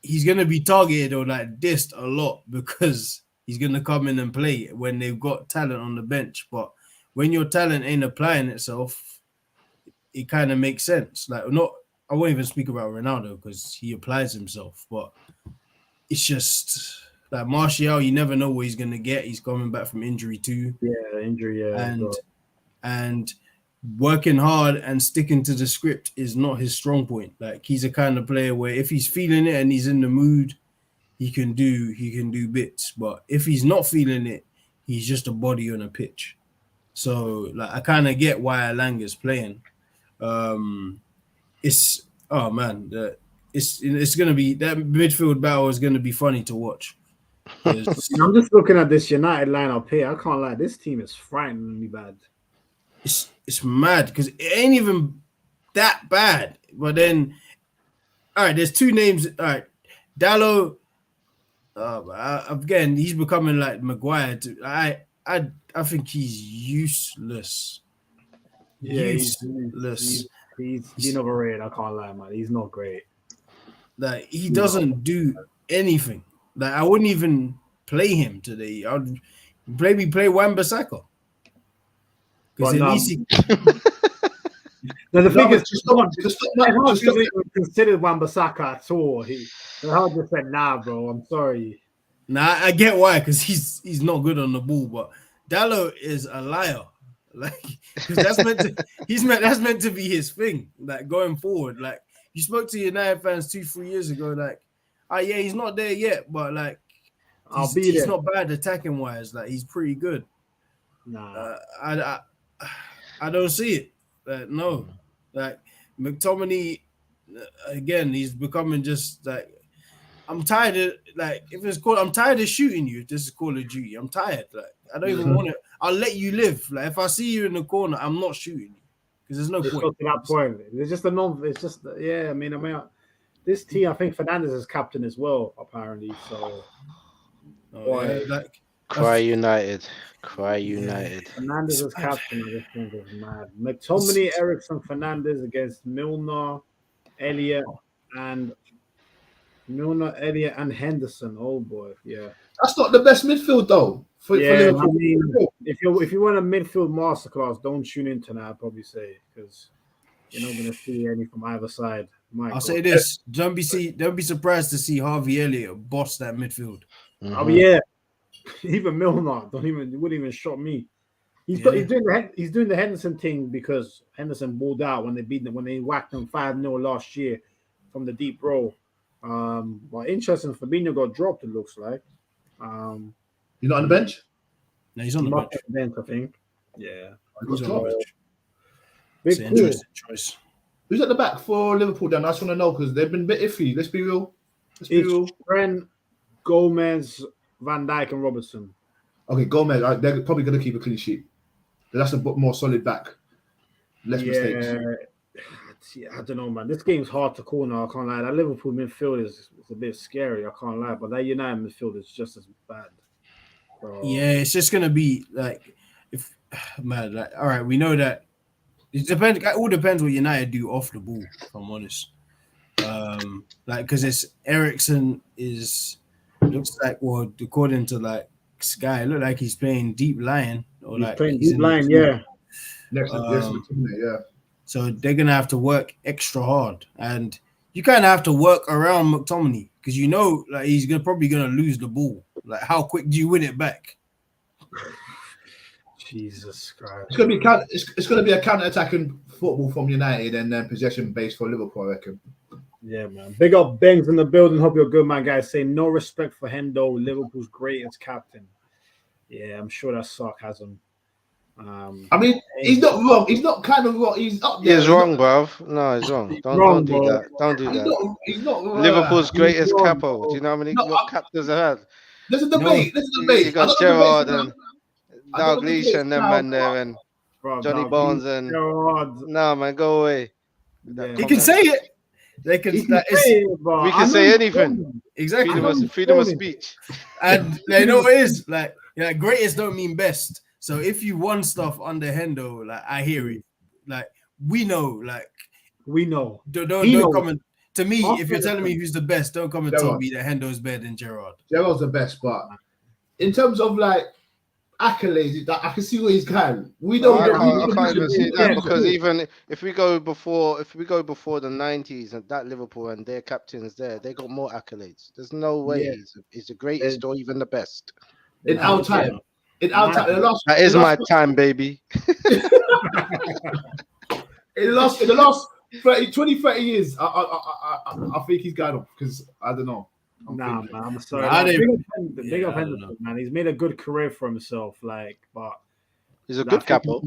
he's gonna be targeted or like dissed a lot because he's gonna come in and play when they've got talent on the bench. But when your talent ain't applying itself, it kind of makes sense. Like I won't even speak about Ronaldo because he applies himself, but it's just like Martial, you never know what he's gonna get. He's coming back from injury too. Yeah, injury. Yeah, and working hard and sticking to the script is not his strong point. Like he's a kind of player where if he's feeling it and he's in the mood, he can do bits. But if he's not feeling it, he's just a body on a pitch. So like I kind of get why Elanga's playing. It's gonna be that midfield battle is gonna be funny to watch. I'm just looking at this United lineup here. I can't lie, this team is frighteningly bad. It's mad because it ain't even that bad. But then, all right, there's two names. All right, Dallo. Again, he's becoming like Maguire. I think he's useless. Yeah, useless. He's been overrated. I can't lie, man. He's not great. Like he doesn't do anything. Like I wouldn't even play him today. I'd maybe play Wan-Bissaka. Because at least he... the thing is, just not considered Wan-Bissaka at all. Haaland just said, "Nah, bro. I'm sorry." Nah, I get why, because he's not good on the ball. But Dallo is a liar. Like that's meant to be his thing. Like going forward, like you spoke to United fans 2-3 years ago. Like, yeah, he's not there yet, but like he's not bad attacking wise. Like he's pretty good. Nah, I don't see it. No, like McTominay again. He's becoming just like I'm tired of like if it's called. I'm tired of shooting you. This is Call of Duty. I'm tired. Like I don't even want it. I'll let you live. Like if I see you in the corner, I'm not shooting you because there's no point. To that point, it's just a non. It's just I mean, this team. I think Fernandes is captain as well, apparently. So, Cry United. Fernandes is captain. I just think is mad. McTominay, Ericsson, Fernandes against Milner, Elliott, and Henderson. Oh boy, yeah. That's not the best midfield though. For Liverpool. I mean, if you want a midfield masterclass, don't tune in tonight. I'd probably say because you're not going to see any from either side. I'll say this: don't be surprised to see Harvey Elliott boss that midfield. Mm-hmm. Oh yeah, even Milner wouldn't even shock me. He's doing the Henderson thing because Henderson balled out when they whacked them 5-0 last year from the deep row. But interesting, Fabinho got dropped. It looks like. He's not on the bench? No, he's on the bench. I think. Yeah. He's on the bench. Big interesting choice. Who's at the back for Liverpool then? I just want to know because they've been a bit iffy. Let's be real. Trent, Gomez, Van Dijk, and Robertson. Okay, Gomez. They're probably going to keep a clean sheet. That's a more solid back. Less mistakes. I don't know, man. This game's hard to call now. I can't lie. That Liverpool midfield is a bit scary. I can't lie, but that United midfield is just as bad. So, yeah, it's just gonna be like if man, like all right, we know that it depends. It all depends what United do off the ball. If I'm honest, like because it's Ericsson looks like according to like Sky, it looked like he's playing deep line or he's like playing deep line, yeah. Yeah. So they're gonna have to work extra hard, and you kind of have to work around McTominay because you know, like he's probably gonna lose the ball. Like, how quick do you win it back? Jesus Christ! It's gonna be a counter-attacking football from United and then possession based for Liverpool, I reckon. Yeah, man. Big up Bengs in the building. Hope you're good, man, guys. Saying no respect for Hendo, Liverpool's greatest captain. Yeah, I'm sure that's sarcasm. I mean, he's not wrong. He's not kind of wrong. He's up there. He's wrong, bruv. No, he's wrong. Don't do that. Don't do that. He's not Liverpool's greatest wrong, capo. bro. Do you know how many No, captains I had? There's a debate. You got Gerrard and Dalglish and them man there and Johnny Bones and no man, go away. Yeah. He can say it. They can. We can say anything. Exactly. Freedom of speech. And they know what it is. Like, greatest don't mean best. So if you won stuff under Hendo, like I hear it. Like we know. Don't comment. To me, if you're telling me who's the best, don't come and tell me that Hendo's better than Gerrard. Gerrard's the best, but in terms of like accolades, I can see where he's going. We don't. I can't even see that because even if we go before the 90s and that Liverpool and their captains there, they got more accolades. There's no way he's the greatest or even the best. In our time. That is my time, baby. in the last 30 years, I think he's going off because I don't know. Man, I'm sorry. Big up Henderson, man. He's made a good career for himself, but he's a good capo.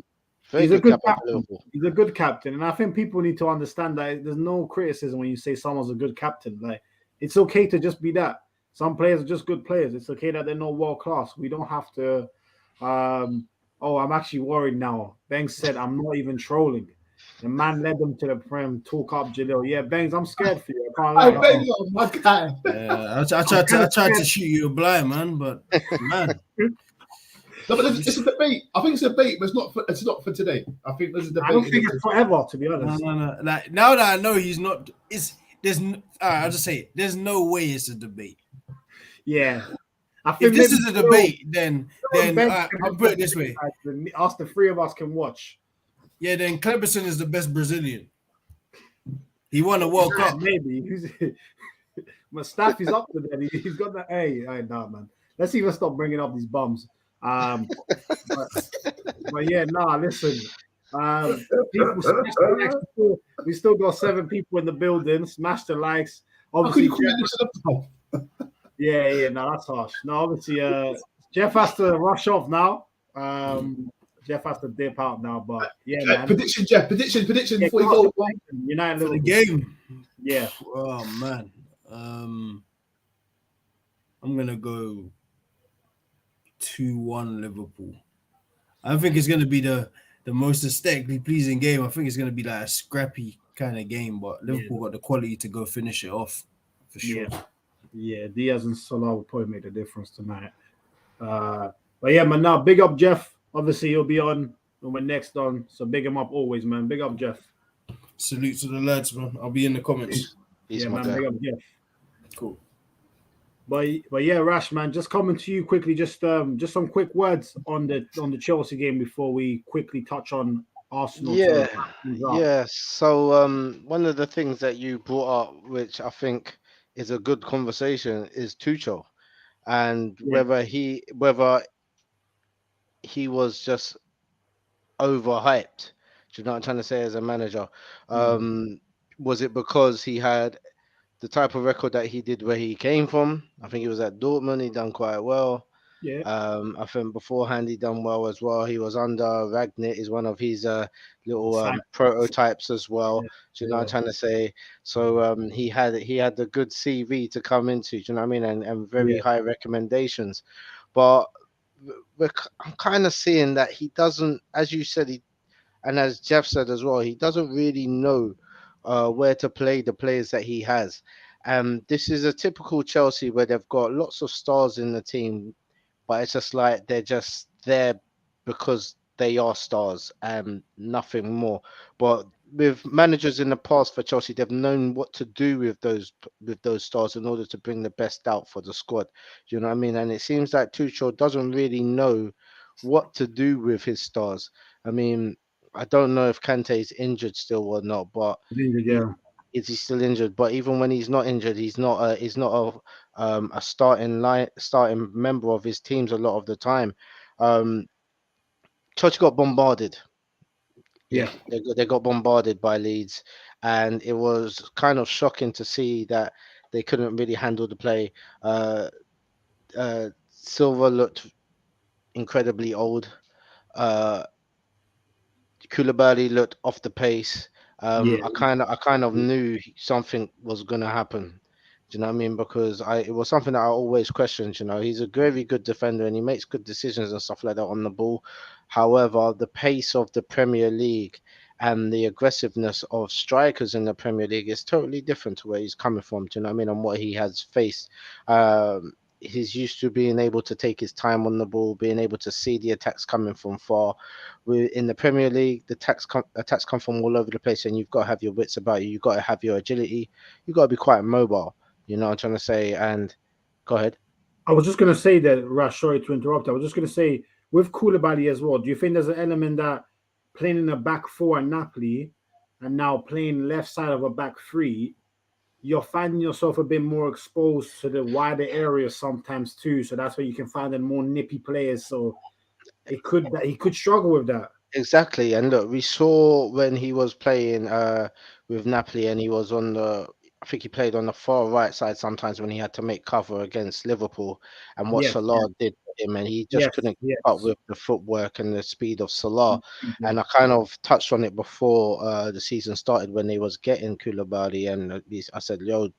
He's a good captain. He's a good captain, and I think people need to understand that there's no criticism when you say someone's a good captain. Like, it's okay to just be that. Some players are just good players. It's okay that they're not world class. We don't have to. I'm actually worried now. Banks said I'm not even trolling. The man led them to the Prem. Talk up, Jalil. Yeah, Bangs, I'm scared for you. I can't lie. My guy. I tried to shoot you a blind, man, but man. No, but it's a debate. I think it's a debate, but it's not for today. I think there's a debate. I don't think it's forever, to be honest. No. Like now that I know he's not, I'll just say it. There's no way it's a debate. Yeah. If this is a debate, then I'll put it this way. Us, the three of us can watch. Yeah, then Cleberson is the best Brazilian. He won a World Cup. Maybe. Mustafi's up to that. He's got that. Hey, nah, man. Let's even stop bringing up these bums. But yeah, listen. People, we still got 7 people in the building. Smash the likes. Obviously, that's harsh. No, obviously, Jeff has to rush off now. Jeff has to dip out now, but man. Prediction before you go. United for the game. Yeah. Oh man. I'm gonna go 2-1 Liverpool. I think it's gonna be the most aesthetically pleasing game. I think it's gonna be like a scrappy kind of game, but Liverpool got the quality to go finish it off for sure. Yeah, Diaz and Salah will probably make the difference tonight. But yeah, man. Now big up Jeff. Obviously, he'll be on when we're next on. So big him up always, man. Big up, Jeff. Salute to the lads, man. I'll be in the comments. Big up, Jeff. Cool. But yeah, Rash, man, just coming to you quickly. Just some quick words on the Chelsea game before we quickly touch on Arsenal. Yeah. So one of the things that you brought up, which I think is a good conversation, is Tuchel, and whether he was just overhyped. Do you know what I'm trying to say as a manager? Was it because he had the type of record that he did where he came from? I think he was at Dortmund. He done quite well. Yeah. I think beforehand he done well as well. He was under Ragnick, is one of his little prototypes as well. Do you know what I'm trying to say? So he had the good CV to come into. Do you know what I mean? And very high recommendations, but I'm kind of seeing that he doesn't, as you said, and as Jeff said as well, he doesn't really know where to play the players that he has. This is a typical Chelsea where they've got lots of stars in the team, but it's just like they're just there because they are stars and nothing more. But with managers in the past for Chelsea, they've known what to do with those stars in order to bring the best out for the squad. Do you know what I mean? And it seems like Tuchel doesn't really know what to do with his stars. I mean, I don't know if Kante is injured still or not, but he, Yeah. is he still injured? But even when he's not injured, he's not a starting member of his teams a lot of the time. Um, Chelsea got bombarded. Yeah, Yeah. they got bombarded by Leeds, and it was kind of shocking to see that they couldn't really handle the play. Uh, Silva looked incredibly old. Uh, Koulibaly looked off the pace. Yeah. I kind of knew something was gonna happen. Do you know what I mean? Because it was something that I always questioned. You know, he's a very good defender and he makes good decisions and stuff like that on the ball. However, the pace of the Premier League and the aggressiveness of strikers in the Premier League is totally different to where he's coming from. Do you know what I mean? And what he has faced. He's used to being able to take his time on the ball, being able to see the attacks coming from far. In the Premier League, the attacks come from all over the place, and you've got to have your wits about you. You've got to have your agility. You've got to be quite mobile. You know what I'm trying to say? And go ahead. I was just going to say that, Rash, sorry to interrupt. I was just going to say, with Koulibaly as well, do you think there's an element that playing in a back four at Napoli and now playing left side of a back three, you're finding yourself a bit more exposed to the wider area sometimes too. So that's where you can find the more nippy players. So he could struggle with that. Exactly. And look, we saw when he was playing with Napoli and he was on the I think he played on the far right side sometimes when he had to make cover against Liverpool and what Yes, Salah did to him and he just yes, couldn't keep up yes. with the footwork and the speed of Salah. Yeah, And I kind of touched on it before the season started when they was getting Koulibaly and I said, yo,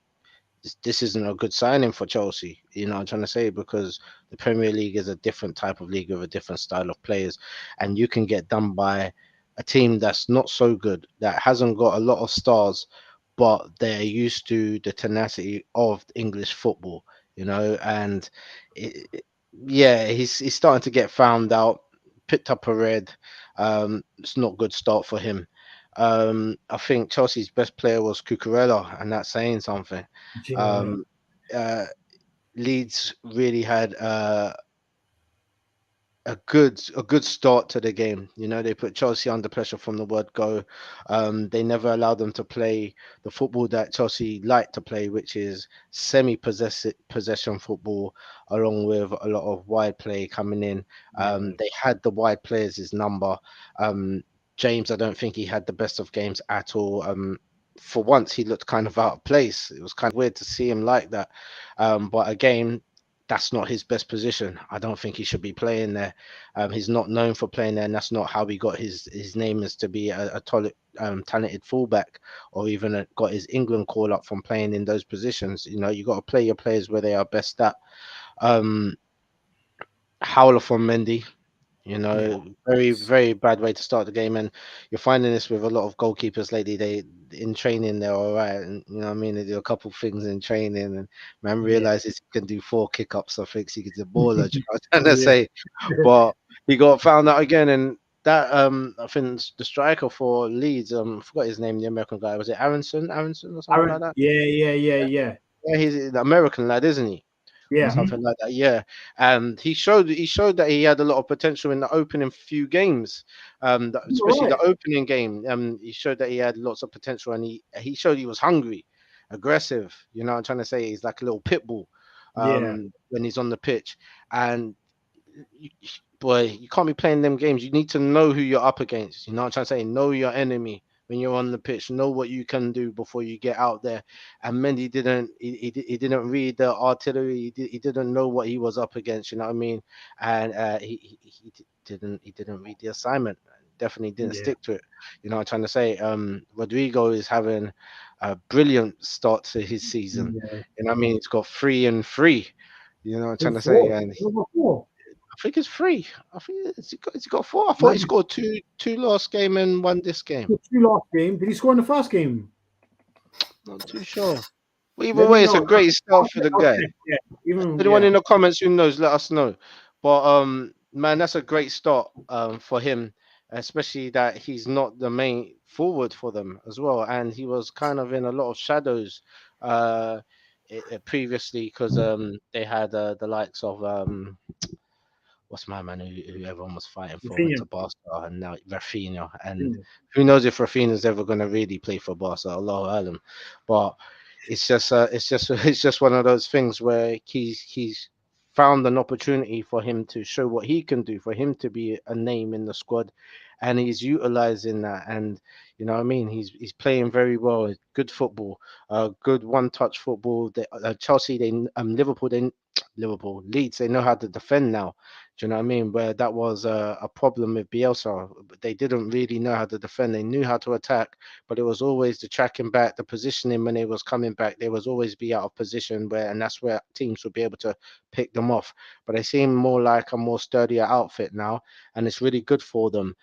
this isn't a good signing for Chelsea. You know what I'm trying to say? Because the Premier League is a different type of league with a different style of players. And you can get done by a team that's not so good, that hasn't got a lot of stars, but they're used to the tenacity of English football, you know. And yeah, he's starting to get found out, picked up a red. It's not a good start for him. I think Chelsea's best player was Cucurella, and that's saying something. yeah. Um, uh, Leeds really had a good start to the game. You know, they put Chelsea under pressure from the word go. They never allowed them to play the football that Chelsea like to play, which is possession football, along with a lot of wide play coming in. Yeah. They had the wide players' number. James, I don't think he had the best of games at all. For once, he looked kind of out of place. It was kind of weird to see him like that. But again, that's not his best position. I don't think he should be playing there. He's not known for playing there, and that's not how he got his name as to be talented fullback, or even got his England call up from playing in those positions. You know, you got to play your players where they are best at. Um, Howler from Mendy. You Yeah. know, very, very bad way to start the game. And you're finding this with a lot of goalkeepers lately. They in training they're all right. And you know what I mean? They do a couple things in training and man Yeah. realizes he can do 4 kick-ups. I think he's a baller, do you know what I'm trying to Yeah. say. But he got found out again and that I think the striker for Leeds, I forgot his name, the American guy. Was it Aronson? Aronson or something like Aaron, that? yeah. Yeah, he's the American lad, isn't he? Or Yeah. something like that. Yeah, and he showed that he had a lot of potential in the opening few games, You're especially right. the opening game. He showed that he had lots of potential, and he showed he was hungry, aggressive. You know, what I'm trying to say he's like a little pit bull, Yeah. when he's on the pitch, and you, boy, you can't be playing them games. You need to know who you're up against. You know what I'm trying to say? Know your enemy when you're on the pitch. Know what you can do before you get out there. And Mendy didn't. He didn't read the artillery. He didn't know what he was up against. You know what I mean? And he didn't read the assignment. Definitely didn't Yeah. stick to it. You know what I'm trying to say? Rodrigo is having a brilliant start to his season. Yeah. You know what I mean? He's got 3 and 3. You know what I'm trying Who's to say? four? And Number four. I think it's 3. I think has he got 4. I thought he Man, scored two last game and 1 this game. two last game. Did he score in the first game? Not too sure. But either way, it's a great start for the guy. Yeah. Anyone in the comments who knows, let us know. But man, that's a great start for him, especially that he's not the main forward for them as well, and he was kind of in a lot of shadows previously because they had the likes of what's my man who everyone was fighting for went to Barca, and now Rafinha, and who knows if Rafinha's ever going to really play for Barca, Allahu Alam. But it's just one of those things where he's found an opportunity for him to show what he can do, for him to be a name in the squad, and he's utilizing that. And you know what I mean, he's playing very well, good football, good one-touch football. Chelsea, Liverpool, Leeds, they know how to defend now. Do you know what I mean? Where that was a problem with Bielsa, they didn't really know how to defend. They knew how to attack, but it was always the tracking back, the positioning when they was coming back. They was always be out of position and that's where teams would be able to pick them off. But they seem more like a more sturdier outfit now, and it's really good for them.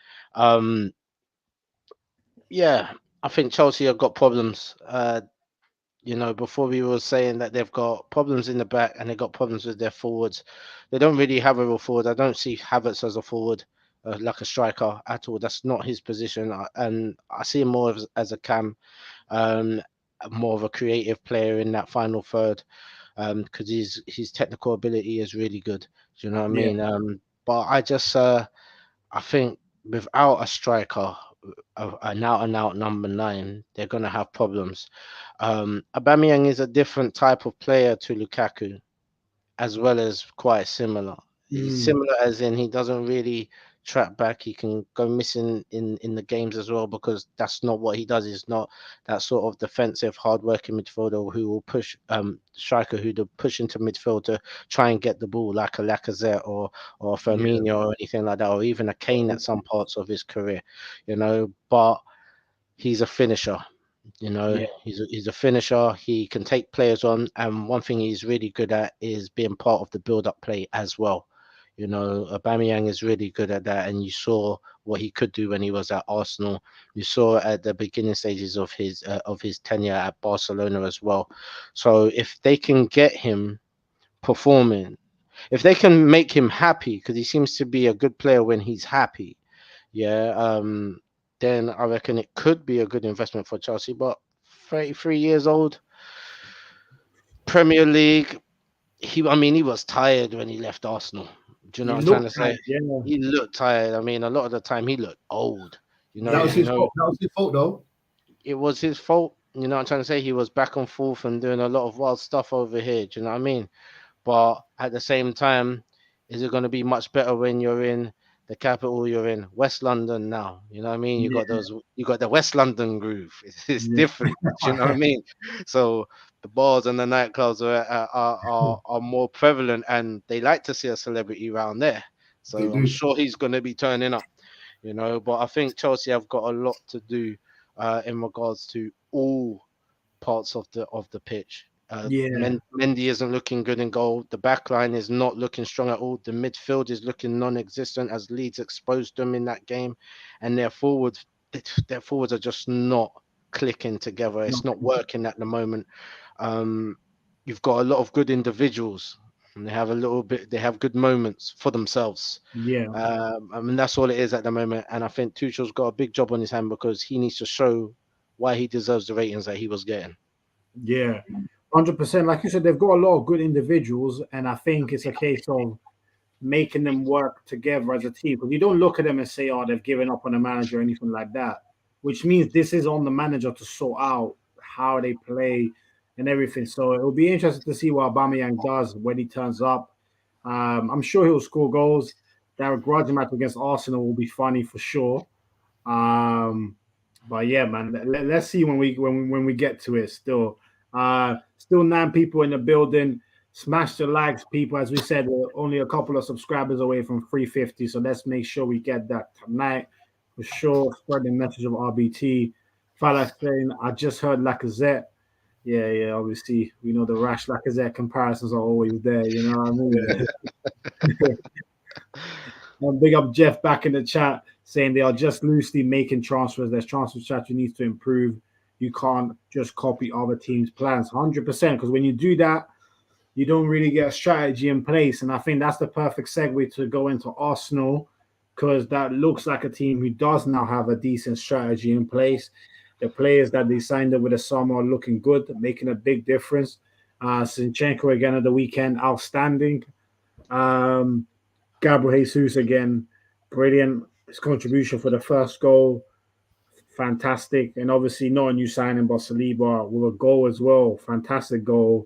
Yeah, I think Chelsea have got problems. You know, before we were saying that they've got problems in the back and they've got problems with their forwards. They don't really have a real forward. I don't see Havertz as a forward, like a striker at all. That's not his position. And I see him more as a cam, more of a creative player in that final third, because his technical ability is really good. Do you know what I mean? But I think without a striker, an out number 9, they're going to have problems. Aubameyang is a different type of player to Lukaku, as well as quite similar. He's similar as in he doesn't really track back. He can go missing in the games as well, because that's not what he does. He's not that sort of defensive, hard-working midfielder who will push striker who will push into midfield to try and get the ball, like a Lacazette or Firmino or anything like that, or even a Kane at some parts of his career, you know. But he's a finisher. You know, he's a finisher. He can take players on, and one thing he's really good at is being part of the build-up play as well. You know, Aubameyang is really good at that, and you saw what he could do when he was at Arsenal. You saw at the beginning stages of his tenure at Barcelona as well. So if they can get him performing, if they can make him happy, because he seems to be a good player when he's happy, then I reckon it could be a good investment for Chelsea. But 33 years old, Premier League, he was tired when he left Arsenal. Do you know what I'm trying to say? Yeah. He looked tired. I mean, a lot of the time he looked old. You know, that was his fault. That was his fault, though. It was his fault. You know what I'm trying to say? He was back and forth and doing a lot of wild stuff over here. Do you know what I mean? But at the same time, is it going to be much better when you're in the capital? You're in West London now. You know what I mean? You got the West London groove. It's different. Do you know what I mean? So the bars and the nightclubs are more prevalent, and they like to see a celebrity around there. So I'm sure he's going to be turning up. You know, but I think Chelsea have got a lot to do in regards to all parts of the pitch. Mendy isn't looking good in goal. The back line is not looking strong at all. The midfield is looking non-existent, as Leeds exposed them in that game, and their forwards are just not clicking together. It's not working at the moment. You've got a lot of good individuals, and they have good moments for themselves. I mean, that's all it is at the moment. And I think Tuchel's got a big job on his hand, because he needs to show why he deserves the ratings that he was getting. 100%. Like you said, they've got a lot of good individuals, and I think it's a case of making them work together as a team. Because you don't look at them and say, "Oh, they've given up on the manager" or anything like that. Which means this is on the manager to sort out how they play and everything. So it will be interesting to see what Aubameyang does when he turns up. I'm sure he'll score goals. That grudge match against Arsenal will be funny for sure. But yeah, man, let's see when we get to it. Still 9 people in the building. Smash the likes, people. As we said, we're only a couple of subscribers away from 350, so let's make sure we get that tonight for sure. Spread the message of RBT. Fala saying, I just heard Lacazette. Yeah, obviously we know the Rash Lacazette comparisons are always there, you know what I mean? And big up Jeff back in the chat saying they are just loosely making transfers. There's transfer strategy needs to improve. you can't just copy other teams' plans 100%. Because when you do that, you don't really get a strategy in place. And I think that's the perfect segue to go into Arsenal, because that looks like a team who does now have a decent strategy in place. The players that they signed up with the summer are looking good, making a big difference. Zinchenko again at the weekend, outstanding. Gabriel Jesus again, brilliant. His contribution for the first goal, fantastic. And obviously not a new signing, but Saliba with a goal as well. Fantastic goal.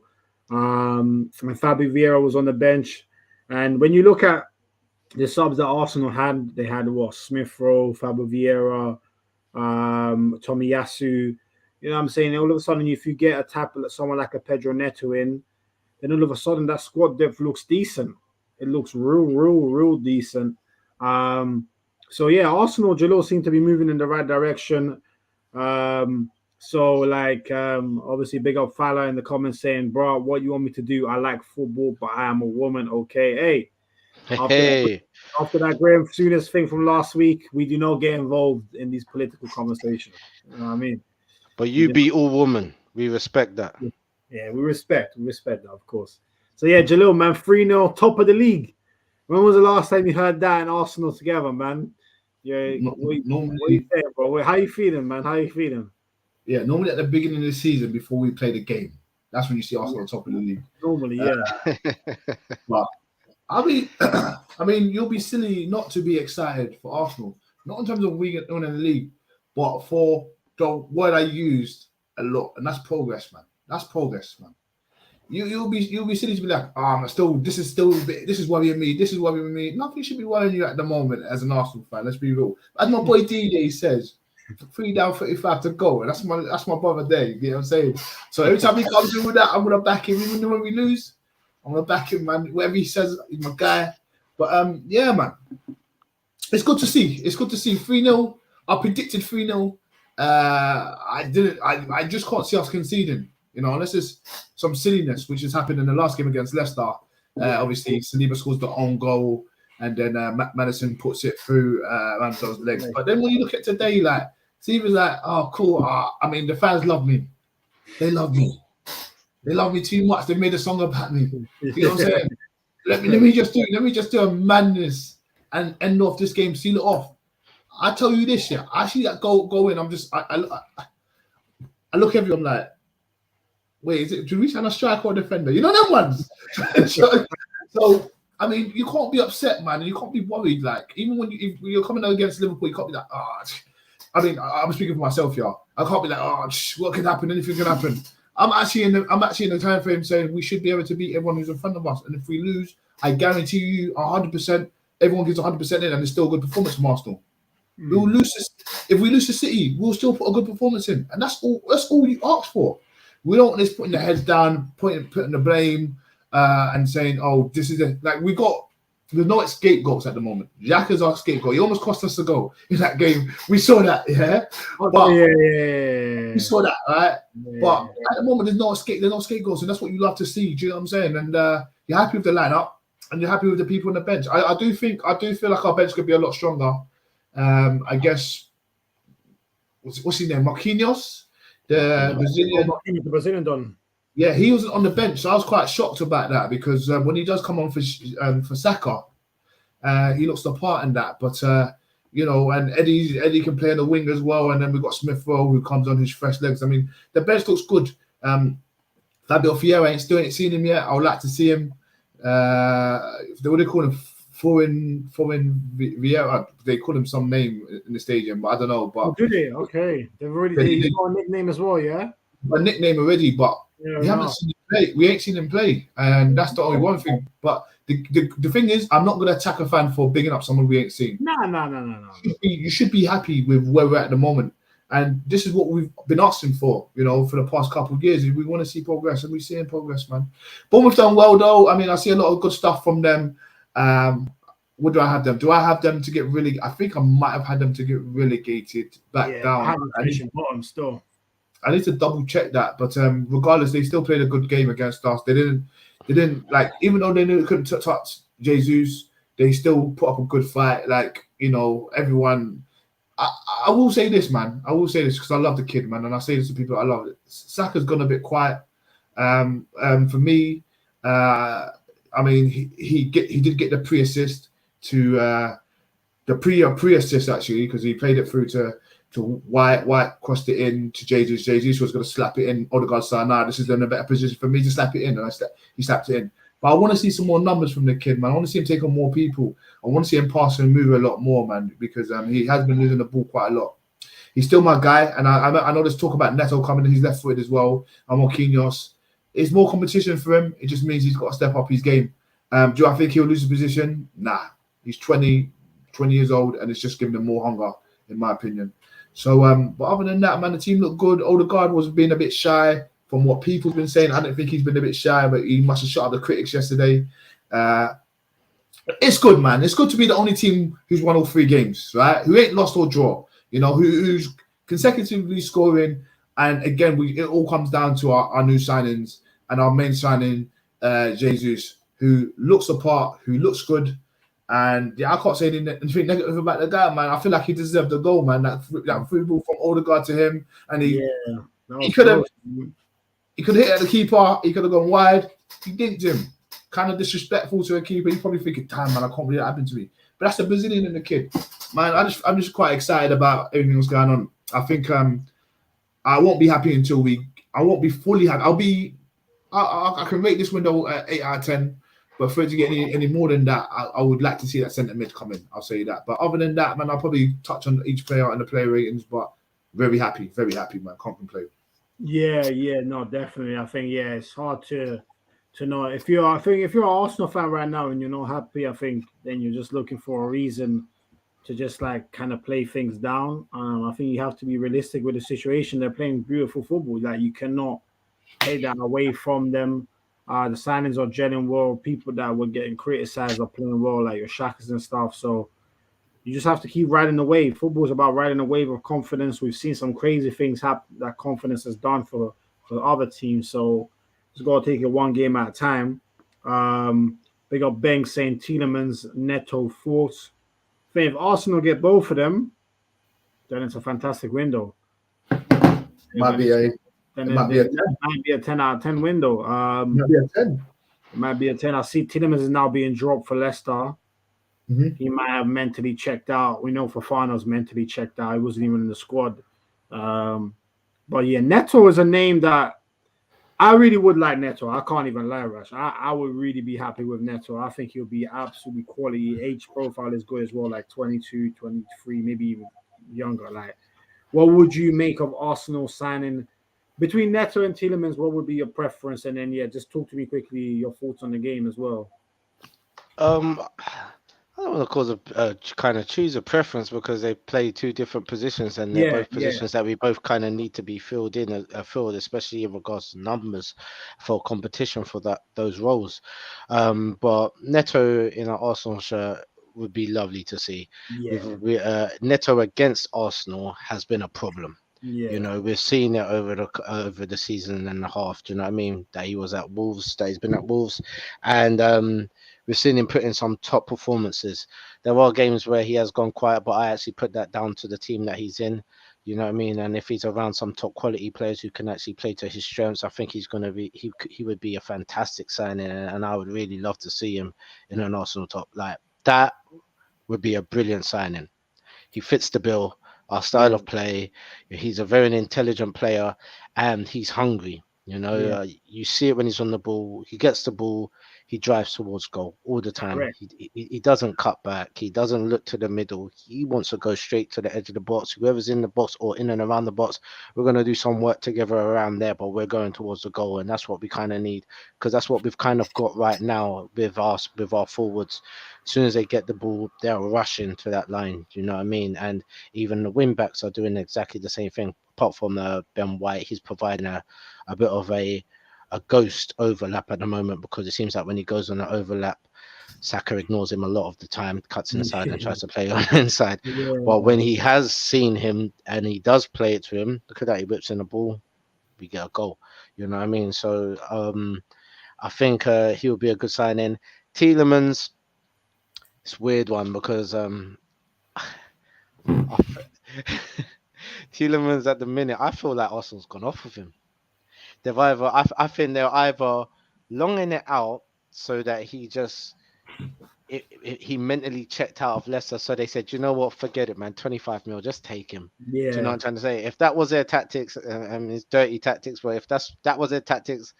And Fabio Vieira was on the bench. And when you look at the subs that Arsenal had, they had Smith Rowe, Fabio Vieira, Tomiyasu. You know what I'm saying? All of a sudden, if you get a tap at someone like a Pedro Neto in, then all of a sudden that squad depth looks decent. It looks real decent. So yeah, Arsenal, Jalil seem to be moving in the right direction. Obviously big up Fala in the comments saying, bro, what you want me to do? I like football, but I am a woman. Okay. Hey. After that Graham Souness thing from last week, we do not get involved in these political conversations. You know what I mean? But you be all woman. We respect that. Yeah, we respect that, of course. So yeah, Jalil, man, 3-0, top of the league. When was the last time you heard that in Arsenal together, man? Yeah, what you saying, bro? How you feeling, man? How you feeling? Yeah, normally at the beginning of the season before we play the game, that's when you see Arsenal on top of the league. Normally, yeah. But I mean, you'll be silly not to be excited for Arsenal, not in terms of winning the league, but for the word I used a lot, and that's progress, man. That's progress, man. You'll be silly to be like, this is worrying me. This is worrying me. Nothing should be worrying you at the moment as an Arsenal fan. Let's be real. As my boy DJ says, 3 down, 35 to go, and that's my brother there. You know what I'm saying? So every time he comes in with that, I'm gonna back him. Even when we lose, I'm gonna back him, man. Whatever he says, he's my guy. But yeah, man, it's good to see. It's good to see 3-0. I predicted 3-0. I just can't see us conceding. You know, unless there's some silliness, which has happened in the last game against Leicester. Obviously, Saliba scores the own goal, and then Madison puts it through Ramsdale's legs. But then when you look at today, like, Saliba's like, oh, cool. I mean, the fans love me. They love me. They love me too much. They made a song about me. You know what I'm saying? Let me just do a madness and end off this game, seal it off. I tell you this, yeah. I see that go in. I'm just, I look at you. I'm like, wait, do we sign a striker or defender? You know them ones. so I mean, you can't be upset, man, and you can't be worried. Like, even when you're coming out against Liverpool, you can't be like, I mean, I'm speaking for myself, y'all. I can't be like, what could happen? Anything can happen. I'm actually in the time frame saying we should be able to beat everyone who's in front of us, and if we lose, I guarantee you 100%. Everyone gives 100% in, and it's still a good performance from Arsenal. We'll lose if we lose to City, we'll still put a good performance in, and that's all you ask for. We don't want this putting the heads down, putting the blame, and saying, "Oh, this is like we got." There's no scapegoats at the moment. Xhaka's our scapegoat. He almost cost us a goal in that game. We saw that, yeah. We saw that, right? Yeah. But at the moment, there's no scapegoats, and that's what you love to see. Do you know what I'm saying? And you're happy with the lineup, and you're happy with the people on the bench. I do feel like our bench could be a lot stronger. I guess what's his name? Marquinhos, the Brazilian don. Yeah, he wasn't on the bench, so I was quite shocked about that because when he does come on for Saka, he looks the part in that. But you know, and Eddie can play on the wing as well, and then we've got Smith Rowe who comes on his fresh legs. I mean, the bench looks good. Fabio Vieira ain't seen him yet. I would like to see him. What do they call him? Foreign Vieira. They call him some name in the stadium, but I don't know. But do they? Okay, he's got a nickname as well, yeah. A nickname already, but we haven't seen him play. We ain't seen him play, and that's the only one thing. But the thing is, I'm not gonna attack a fan for bigging up someone we ain't seen. No. You should be happy with where we're at the moment, and this is what we've been asking for. You know, for the past couple of years, we want to see progress, and we're seeing progress, man. Bournemouth done well though. I mean, I see a lot of good stuff from them. What do I have them? Do I have them to get relegated? I think I might have had them to get relegated back down. I haven't bottom still. I need to double check that, but regardless, they still played a good game against us. They didn't like, even though they knew they couldn't touch Jesus, they still put up a good fight. Like, you know, everyone I will say this, man. I will say this because I love the kid, man, and I say this to people I love it. Saka's gone a bit quiet. For me, I mean, he did get the pre-assist to the pre-assist actually because he played it through to White. White crossed it in to Jesus. Jesus was going to slap it in. Odegaard said, "Nah, this is in a better position for me to slap it in," and he slapped it in. But I want to see some more numbers from the kid, man. I want to see him take on more people. I want to see him pass and move a lot more, man, because he has been losing the ball quite a lot. He's still my guy, and I know there's talk about Neto coming. He's left-footed as well. I'm on Marquinhos. It's more competition for him. It just means he's got to step up his game. Do I think he'll lose his position? Nah. He's 20 years old, and it's just giving him more hunger, in my opinion. So, but other than that, man, the team looked good. Odegaard was being a bit shy from what people's been saying. I don't think he's been a bit shy, but he must have shut up the critics yesterday. It's good, man. It's good to be the only team who's won all 3 games, right? Who ain't lost or draw, you know, who's consecutively scoring. And again, it all comes down to our new signings and our main signing, Jesus, who looks apart, who looks good. And yeah, I can't say anything negative about the guy, man. I feel like he deserved the goal, man. That free ball from Odegaard to him, and he could have hit at the keeper. He could have gone wide. He dinked him. Kind of disrespectful to a keeper. He's probably thinking, "Damn, man, I can't believe that happened to me." But that's the Brazilian and the kid, man. I'm just quite excited about everything that's going on. I think I won't be happy until I won't be fully happy. I can rate this window at 8 out of 10. But for it to get any more than that, I would like to see that centre mid come in. I'll say that. But other than that, man, I'll probably touch on each player and the player ratings. But very happy, man. Can't complain. Yeah, no, definitely. I think it's hard to know if you're an Arsenal fan right now and you're not happy. I think then you're just looking for a reason to just like kind of play things down. I think you have to be realistic with the situation. They're playing beautiful football. Like you cannot take that away from them. The signings are gelling well. People that were getting criticized are playing well, like your Shakas and stuff. So you just have to keep riding the wave. Football is about riding a wave of confidence. We've seen some crazy things happen that confidence has done for other teams. So just got to take it one game at a time. They got Bang saying Tielemans, Neto, thoughts. I think if Arsenal get both of them, then it's a fantastic window. Might be a 10 out of 10 window. Might be a 10. It might be a 10. I see Tielemans is now being dropped for Leicester. Mm-hmm. He might have mentally checked out. We know Fofana's mentally checked out. He wasn't even in the squad. But yeah, Neto is a name that I really would like Neto. I can't even lie, Rash. I would really be happy with Neto. I think he'll be absolutely quality. Age profile is good as well, like 22, 23, maybe even younger. Like, what would you make of Arsenal signing between Neto and Tielemans? What would be your preference? And then, just talk to me quickly your thoughts on the game as well. I don't want to cause kind of choose a preference because they play 2 different positions and they're both positions that we both kind of need to be filled, especially in regards to numbers for competition for those roles. But Neto in an Arsenal shirt would be lovely to see. Neto against Arsenal has been a problem. You know, we've seen it over the season and a half. Do you know what I mean? That he was at Wolves, that he's been at Wolves, and we've seen him put in some top performances. There are games where he has gone quiet, but I actually put that down to the team that he's in. You know what I mean? And if he's around some top quality players who can actually play to his strengths, I think he's going to be. He would be a fantastic signing, and I would really love to see him in an Arsenal top. Like that would be a brilliant signing. He fits the bill. Our style of play. He's a very intelligent player, and he's hungry. You know, you see it when he's on the ball. He gets the ball. He drives towards goal all the time. He doesn't cut back. He doesn't look to the middle. He wants to go straight to the edge of the box. Whoever's in the box or in and around the box, we're going to do some work together around there, but we're going towards the goal. And that's what we kind of need, because that's what we've kind of got right now with our forwards. As soon as they get the ball, they're rushing to that line. You know what I mean? And even the wing backs are doing exactly the same thing. Apart from Ben White, he's providing a bit of a ghost overlap at the moment, because it seems like when he goes on an overlap, Saka ignores him a lot of the time, cuts inside and tries to play on the inside. But when he has seen him and he does play it to him, look at that, he whips in the ball, we get a goal. You know what I mean? So I think he'll be a good signing. Tielemans, it's a weird one because Tielemans at the minute, I feel like Arsenal's gone off of him. They've either, I think they're either longing it out so that he mentally checked out of Leicester. So they said, you know what, forget it, man. 25 mil, just take him. Yeah. Do you know what I'm trying to say? If that was their tactics, and it's dirty tactics, but if that was their tactics,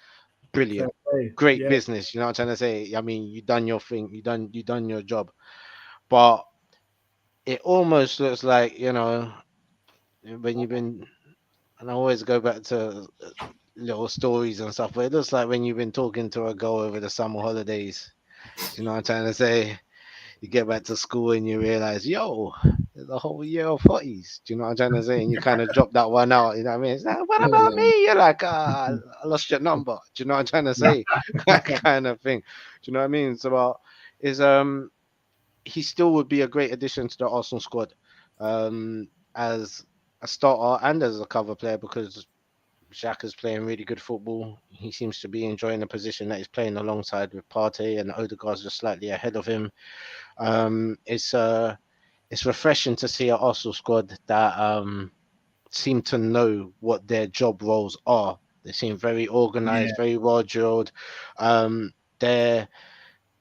brilliant, great business. You know what I'm trying to say? I mean, you done your thing, you done your job, but it almost looks like, you know, when you've been, and I always go back to little stories and stuff, but it looks like when you've been talking to a girl over the summer holidays. Do you know what I'm trying to say? You get back to school and you realize, yo, there's a whole year of hotties. Do you know what I'm trying to say? And you kind of drop that one out. You know what I mean? It's like, what about me? You're like, I lost your number. Do you know what I'm trying to say? That kind of thing. Do you know what I mean? It's about he still would be a great addition to the Arsenal squad as a starter and as a cover player, because Xhaka's playing really good football. He seems to be enjoying the position that he's playing alongside with Partey, and Odegaard's just slightly ahead of him. It's refreshing to see an Arsenal squad that seem to know what their job roles are. They seem very organized, very well drilled. Their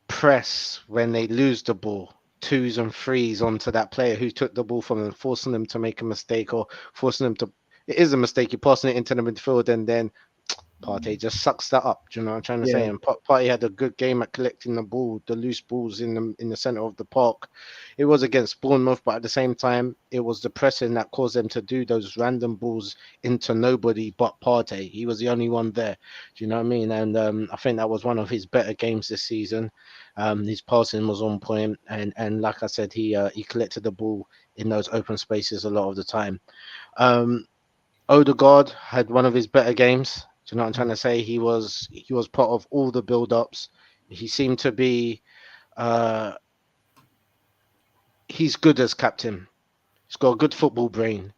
press when they lose the ball, 2s and 3s onto that player who took the ball from them, forcing them to make a mistake or forcing them to. It is a mistake. You're passing it into the midfield, and then Partey just sucks that up. Do you know what I'm trying to say? And Partey had a good game at collecting the ball, the loose balls in the center of the park. It was against Bournemouth, but at the same time, it was the pressing that caused them to do those random balls into nobody but Partey. He was the only one there. Do you know what I mean? And I think that was one of his better games this season. His passing was on point, and like I said, he collected the ball in those open spaces a lot of the time. Odegaard had one of his better games. Do you know what I'm trying to say? He was part of all the build-ups. He seemed to be he's good as captain. He's got a good football brain.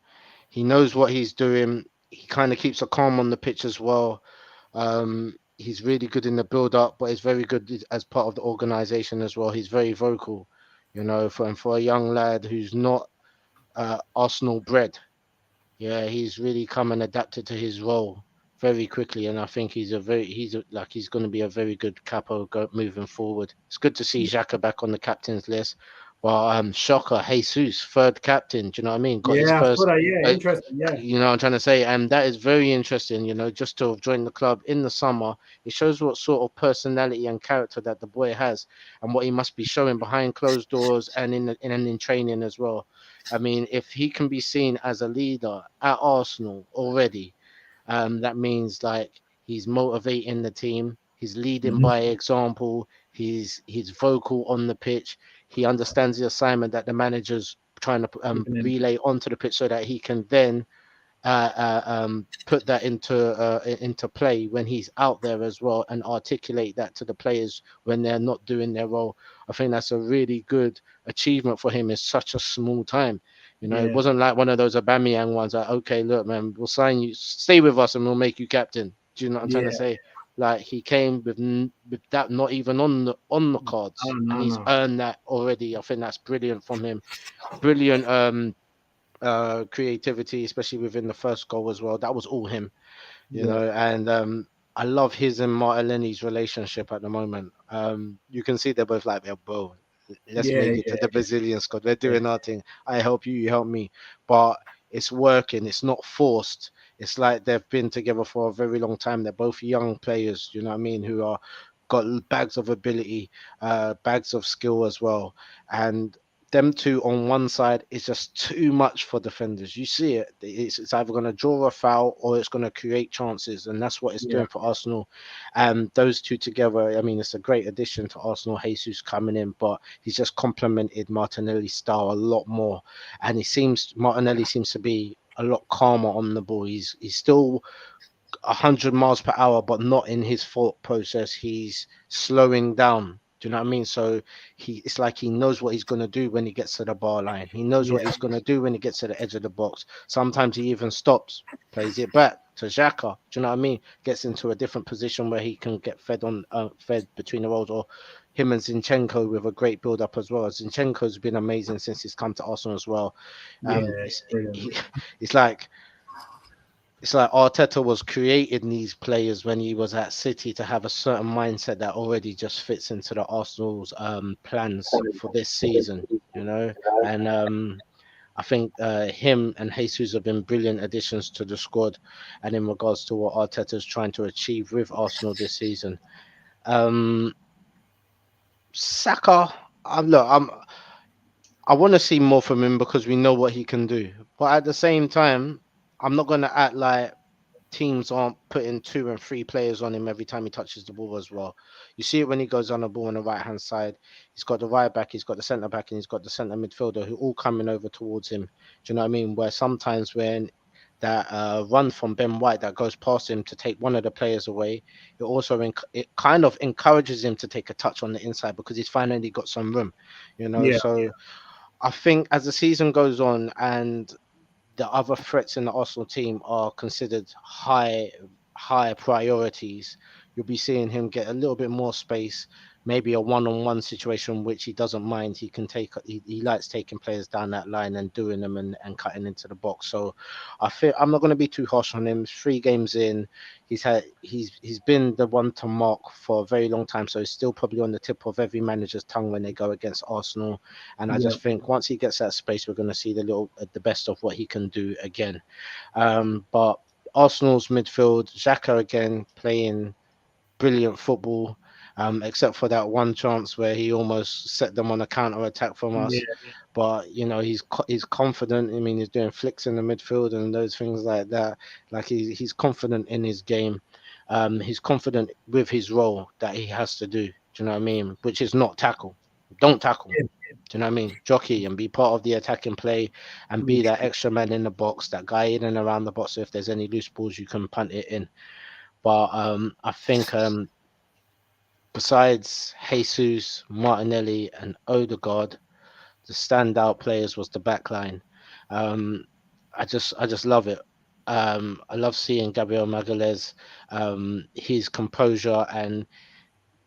He knows what he's doing. He kind of keeps a calm on the pitch as well. He's really good in the build-up, but he's very good as part of the organization as well. He's very vocal, you know, for a young lad who's not Arsenal bred. Yeah, he's really come and adapted to his role very quickly, and I think he's going to be a very good capo moving forward. It's good to see Xhaka back on the captain's list. Well, shocker, Jesus, third captain. Do you know what I mean? Got his first. Interesting. Yeah, You know what I'm trying to say, and that is very interesting. You know, just to have joined the club in the summer, it shows what sort of personality and character that the boy has, and what he must be showing behind closed doors and in training as well. I mean, if he can be seen as a leader at Arsenal already, that means like he's motivating the team. He's leading by example. He's vocal on the pitch. He understands the assignment that the manager's trying to relay onto the pitch so that he can then put that into play when he's out there as well, and articulate that to the players when they're not doing their role. I think that's a really good achievement for him in such a small time. You know, it wasn't like one of those Aubameyang ones like, okay, look, man, we'll sign you, stay with us, and we'll make you captain. Do you know what I'm trying to say? Like, he came with that not even on the cards, and he's earned that already. I think that's brilliant from him. Brilliant creativity, especially within the first goal as well. That was all him, you know. And I love his and Martinelli's relationship at the moment. You can see they're both like, bro, let's make it to the Brazilian squad. We're doing our thing. I help you, you help me. But it's working. It's not forced. It's like they've been together for a very long time. They're both young players, you know what I mean, who are got bags of ability, bags of skill as well. And them two on one side is just too much for defenders. You see it. It's either going to draw a foul or it's going to create chances, and that's what it's doing for Arsenal. And those two together, I mean, it's a great addition to Arsenal. Jesus coming in, but he's just complemented Martinelli's style a lot more. And Martinelli seems to be a lot calmer on the ball. He's still 100 miles per hour, but not in his thought process. He's slowing down. Do you know what I mean? So it's like he knows what he's going to do when he gets to the bar line. He knows what he's going to do when he gets to the edge of the box. Sometimes he even stops, plays it back, to Xhaka. Do you know what I mean? Gets into a different position where he can get fed between the roles, or him and Zinchenko with a great build up as well. Zinchenko's been amazing since he's come to Arsenal as well. It's like Arteta was creating these players when he was at City to have a certain mindset that already just fits into the Arsenal's plans for this season, you know. And I think him and Jesus have been brilliant additions to the squad, and in regards to what Arteta's trying to achieve with Arsenal this season. Saka, I want to see more from him because we know what he can do, but at the same time, I'm not going to act like teams aren't putting 2 and 3 players on him every time he touches the ball as well. You see it when he goes on the ball on the right hand side. He's got the right back, he's got the centre back, and he's got the centre midfielder who all coming over towards him. Do you know what I mean? Where sometimes when that run from Ben White that goes past him to take one of the players away, it also it kind of encourages him to take a touch on the inside because he's finally got some room, you know. So I think as the season goes on and the other threats in the Arsenal team are considered high priorities, you'll be seeing him get a little bit more space, maybe a one-on-one situation, which he doesn't mind. He can take, he likes taking players down that line and doing them and cutting into the box. So I feel I'm not going to be too harsh on him. 3 games in, he's been the one to mark for a very long time. So he's still probably on the tip of every manager's tongue when they go against Arsenal. And I just think once he gets that space, we're going to see the best of what he can do again. But Arsenal's midfield, Xhaka again playing brilliant football, except for that one chance where he almost set them on a counter attack from us. But you know, he's confident. I mean, he's doing flicks in the midfield and those things like that. Like he's confident in his game. He's confident with his role that he has to do. Do you know what I mean? Which is not tackle. Don't tackle. Do you know what I mean? Jockey and be part of the attacking play and be that extra man in the box, that guy in and around the box. So if there's any loose balls, you can punt it in. But I think besides Jesus, Martinelli, and Odegaard, the standout players was the back line. I just love it. I love seeing Gabriel Magalhaes, his composure and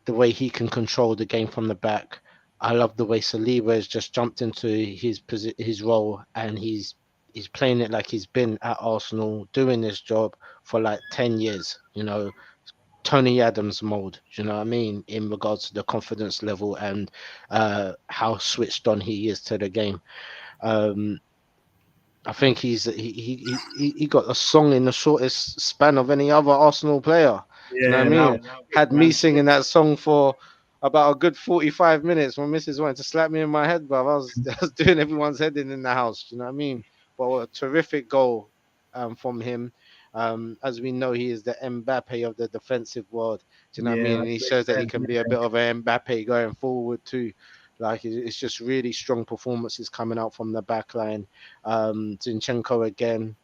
the way he can control the game from the back. I love the way Saliba has just jumped into his role and he's playing it like he's been at Arsenal doing this job for like 10 years, you know, Tony Adams mode, you know what I mean, in regards to the confidence level and how switched on he is to the game. I think he got a song in the shortest span of any other Arsenal player. You know what I mean? Had me singing that song for about a good 45 minutes. My missus wanted to slap me in my head, but I was doing everyone's head in the house. You know what I mean? But a terrific goal from him. As we know, he is the Mbappe of the defensive world. Do you know what I mean? And he shows that he can be a bit of an Mbappe going forward too. Like it's just really strong performances coming out from the back line. Zinchenko again,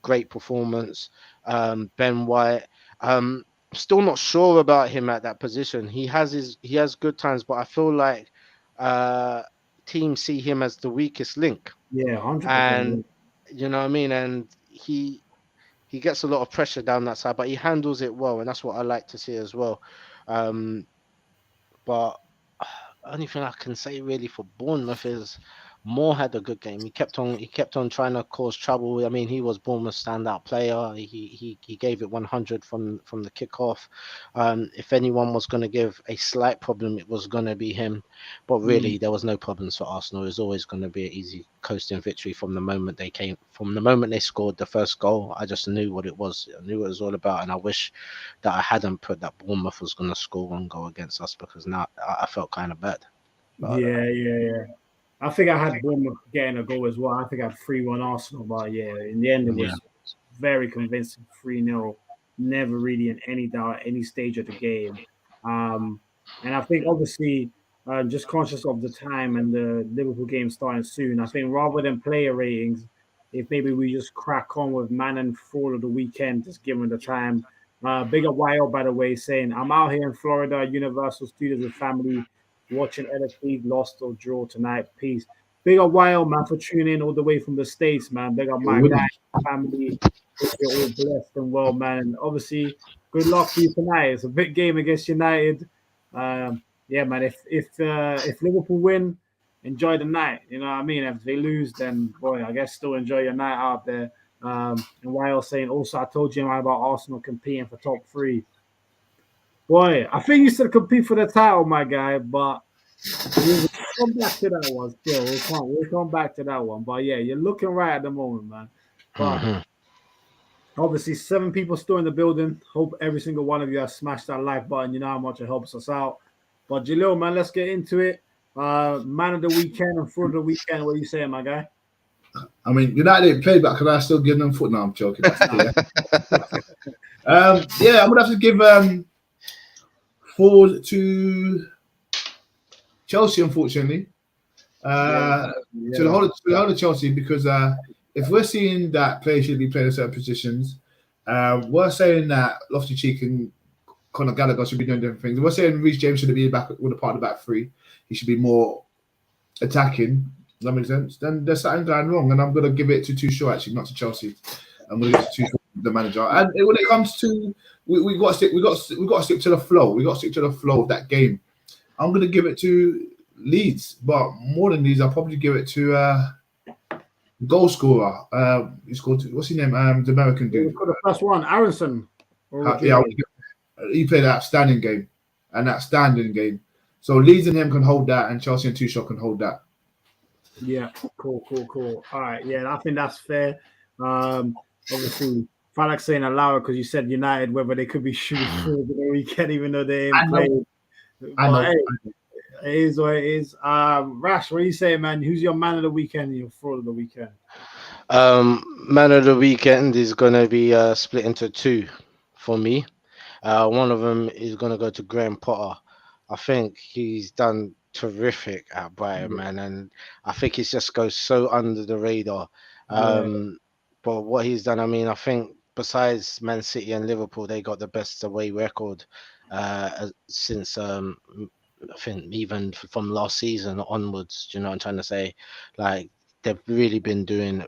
great performance. Ben White, still not sure about him at that position. He has good times, but I feel like teams see him as the weakest link. Yeah, 100%. And you know what I mean. And he gets a lot of pressure down that side, but he handles it well, and that's what I like to see as well. But only thing I can say really for Bournemouth is Moore had a good game. He kept on trying to cause trouble. I mean, he was Bournemouth's standout player. He gave it 100 from the kickoff. If anyone was going to give a slight problem, it was going to be him. But really, there was no problems for Arsenal. It was always going to be an easy coasting victory from the moment they scored the first goal. I just knew what it was. I knew what it was all about, and I wish that I hadn't put that Bournemouth was going to score one goal against us, because now I felt kind of bad. But, yeah. I think I had Bournemouth getting a goal as well. I think I had 3-1 Arsenal, but yeah, in the end it was very convincing, 3-0. Never really in any doubt at any stage of the game. And I think obviously just conscious of the time and the Liverpool game starting soon, I think rather than player ratings, if maybe we just crack on with man and fraud of the weekend, just given the time. Big up YL, by the way, saying, I'm out here in Florida, Universal Studios with family, watching LFP lost or draw tonight. Peace. Big up YL, man, for tuning in all the way from the States, man. Big up my guy, family. You're all blessed and well, man. Obviously, good luck for you tonight. It's a big game against United. Yeah, man. If Liverpool win, enjoy the night. You know what I mean? If they lose, then boy, I guess still enjoy your night out there. And while saying also, I told you about Arsenal competing for top 3. Boy, I think you should compete for the title, my guy, but we'll come back to that one still. We'll come back to that one. But yeah, you're looking right at the moment, man. But obviously, 7 people still in the building. Hope every single one of you has smashed that like button. You know how much it helps us out. But Jalil, man, let's get into it. Man of the weekend and fruit of the weekend. What are you saying, my guy? I mean, United didn't play back because I still give them foot. No, I'm joking. Yeah, I'm gonna have to give 4 to Chelsea, unfortunately. To the whole of Chelsea, because if we're seeing that players should be playing in certain positions, we're saying that Loftus-Cheek and Conor Gallagher should be doing different things. We're saying Reece James should be back with a part of the back 3. He should be more attacking. Does that make sense? Then there's something going wrong, and I'm going to give it to Tuchel, actually, not to Chelsea. I'm going to give it to Tuchel, the manager. And when it comes to, we got to stick to the flow. We got to stick to the flow of that game. I'm going to give it to Leeds, but more than Leeds, I'll probably give it to goal scorer. He's called, what's his name? The American dude. The first one, Aronson. Yeah, he played an outstanding game. So Leeds and him can hold that, and Chelsea and Tuchel can hold that. Yeah, cool. All right, yeah, I think that's fair. Obviously, I like saying allow it because you said United, whether they could be shooting through the weekend, even though they ain't played. I know. Hey, it is what it is. Rash, what are you saying, man? Who's your man of the weekend and your fraud of the weekend? Man of the weekend is gonna be split into 2 for me. One of them is gonna go to Graham Potter. I think he's done terrific at Brighton, man, and I think he just goes so under the radar. But what he's done, I mean, I think besides Man City and Liverpool, they got the best away record since I think even from last season onwards. Do you know what I'm trying to say? Like, they've really been doing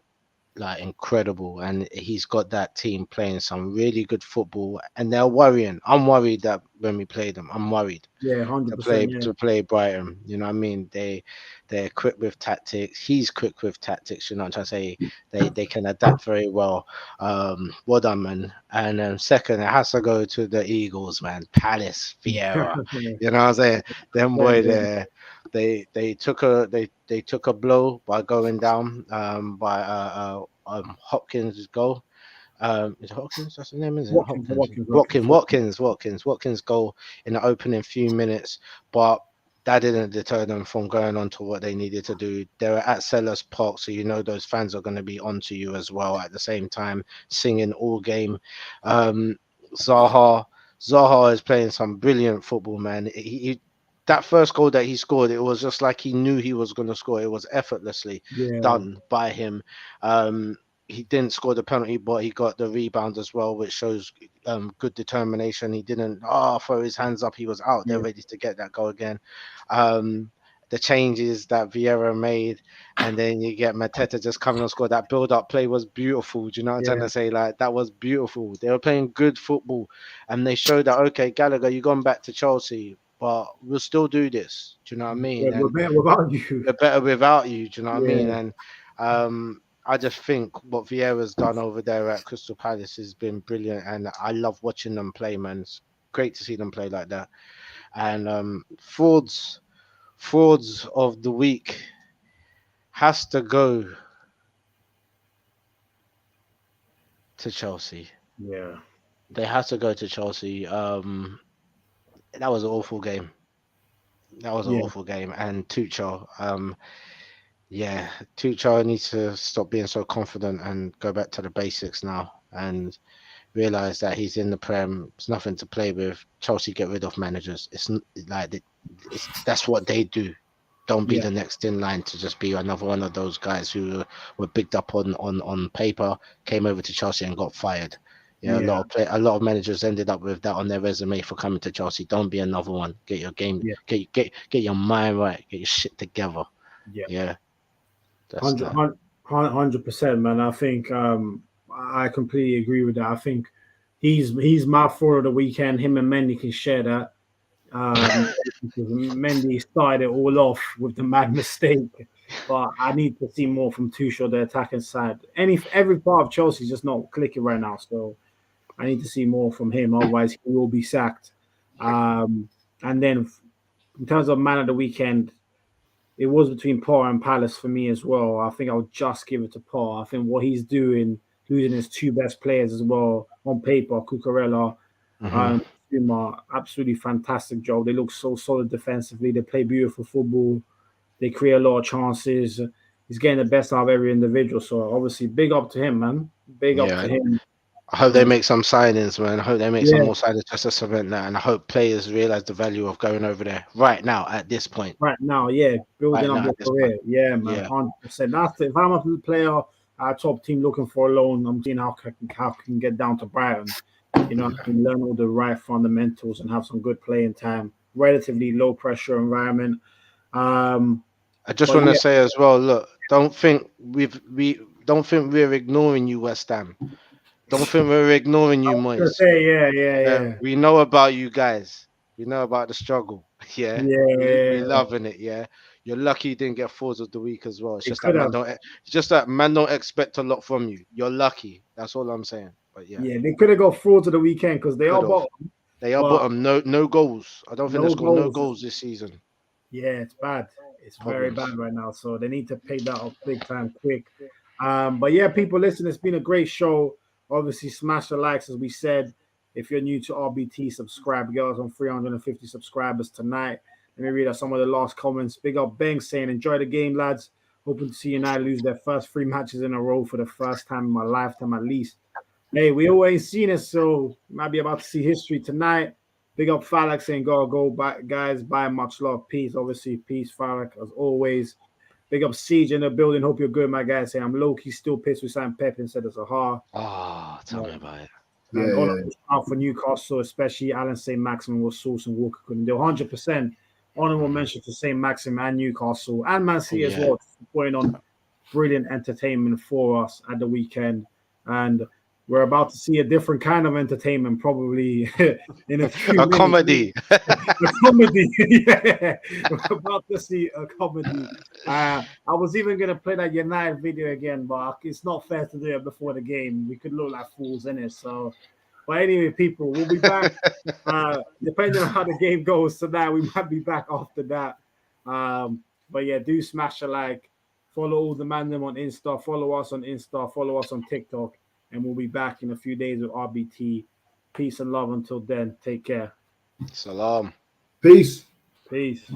like incredible, and he's got that team playing some really good football, and they're worrying. I'm worried that when we play them, I'm worried. Yeah, 100%. To play Brighton, you know what I mean? They're quick with tactics. He's quick with tactics. You know what I'm trying to say? They can adapt very well. Well done, man. And second, it has to go to the Eagles, man. Palace, Vieira. You know what I'm saying? Them boy there. They took a blow by going down by Hopkins' goal. Is it Hopkins? That's the name, isn't it? Watkins' goal in the opening few minutes, but that didn't deter them from going on to what they needed to do. They were at Sellers Park, so you know those fans are going to be onto you as well at the same time, singing all game. Zaha is playing some brilliant football, man. That first goal that he scored, it was just like he knew he was going to score. It was effortlessly done by him. He didn't score the penalty, but he got the rebound as well, which shows good determination. He didn't throw his hands up. He was out there ready to get that goal again. The changes that Vieira made, and then you get Mateta just coming and score. That build-up play was beautiful. Do you know what I'm trying to say? Like, that was beautiful. They were playing good football, and they showed that, okay, Gallagher, you're going back to Chelsea, but we'll still do this. Do you know what I mean? Yeah, we're better without you. We're better without you. Do you know what I mean? And I just think what Vieira's done over there at Crystal Palace has been brilliant, and I love watching them play, man. It's great to see them play like that. And frauds of the week has to go to Chelsea. Yeah, they have to go to Chelsea. That was an awful game. And Tuchel, Tuchel needs to stop being so confident and go back to the basics now and realize that he's in the Prem. It's nothing to play with. Chelsea get rid of managers. It's like that's what they do. Don't be the next in line to just be another one of those guys who were bigged up on paper, came over to Chelsea and got fired. A lot of managers ended up with that on their resume for coming to Chelsea. Don't be another one. Get your game, get your mind right, get your shit together. Yeah. 100%, man. I think I completely agree with that. I think he's my forward of the weekend. Him and Mendy can share that. Mendy started it all off with the mad mistake, but I need to see more from Tuchel, the attacking side. Every part of Chelsea is just not clicking right now, so I need to see more from him. Otherwise, he will be sacked. And then, in terms of man of the weekend, it was between Paul and Palace for me as well. I think I'll just give it to Paul. I think what he's doing, losing his two best players as well on paper, Cucurella and Zuma, absolutely fantastic job. They look so solid defensively. They play beautiful football. They create a lot of chances. He's getting the best out of every individual. So obviously, big up to him, man. Big up to him. I hope they make some signings, man. I hope they make some more signings just to cement that. And I hope players realize the value of going over there right now at this point. Right now, building up their career. Yeah, man, 100%. That's it. If I'm a player, a top team looking for a loan, I'm seeing how I can get down to Brighton. You know, I can learn all the right fundamentals and have some good playing time. Relatively low pressure environment. I just want to say as well, look, don't think we're ignoring you, West Ham. Don't think we're ignoring you, Moyes. Yeah. We know about you guys. We know about the struggle. We're loving it. Yeah, you're lucky you didn't get forwards of the week as well. It's just that man don't expect a lot from you. You're lucky. That's all I'm saying. But they could have got forwards of the weekend because they are bottom. They are bottom. No goals. I don't think they scored no goals this season. Yeah, it's bad. It's very bad right now. So they need to pay that up big time, quick. But yeah, people, listen, it's been a great show. Obviously, smash the likes, as we said. If you're new to RBT, subscribe. We got us on 350 subscribers tonight. Let me read out some of the last comments. Big up Bang saying, enjoy the game, lads. Hoping to see United lose their first 3 matches in a row for the first time in my lifetime, at least. Hey, we always seen it, so might be about to see history tonight. Big up Falak saying, go back, guys. Buy much love. Peace. Obviously, peace, Falak, as always. Big up Siege in the building. Hope you're good, my guy. Saying I'm low-key still pissed with Sam Pep instead of Zaha. Tell me about it. And out for Newcastle, especially Alan Saint-Maximin was source and Walker couldn't do 100%. Honorable mention to Saint-Maximin and Newcastle and Man City as well, putting on brilliant entertainment for us at the weekend. And we're about to see a different kind of entertainment, probably in a few minutes. Comedy. A comedy. Yeah. We're about to see a comedy. I was even going to play that United video again, but it's not fair to do it before the game. We could look like fools in it. So, but anyway, people, we'll be back. Depending on how the game goes tonight, we might be back after that. But yeah, do smash a like. Follow all the man them on Insta. Follow us on Insta. Follow us on TikTok. And we'll be back in a few days with RBT. Peace and love until then. Take care. Salam. Peace. Peace.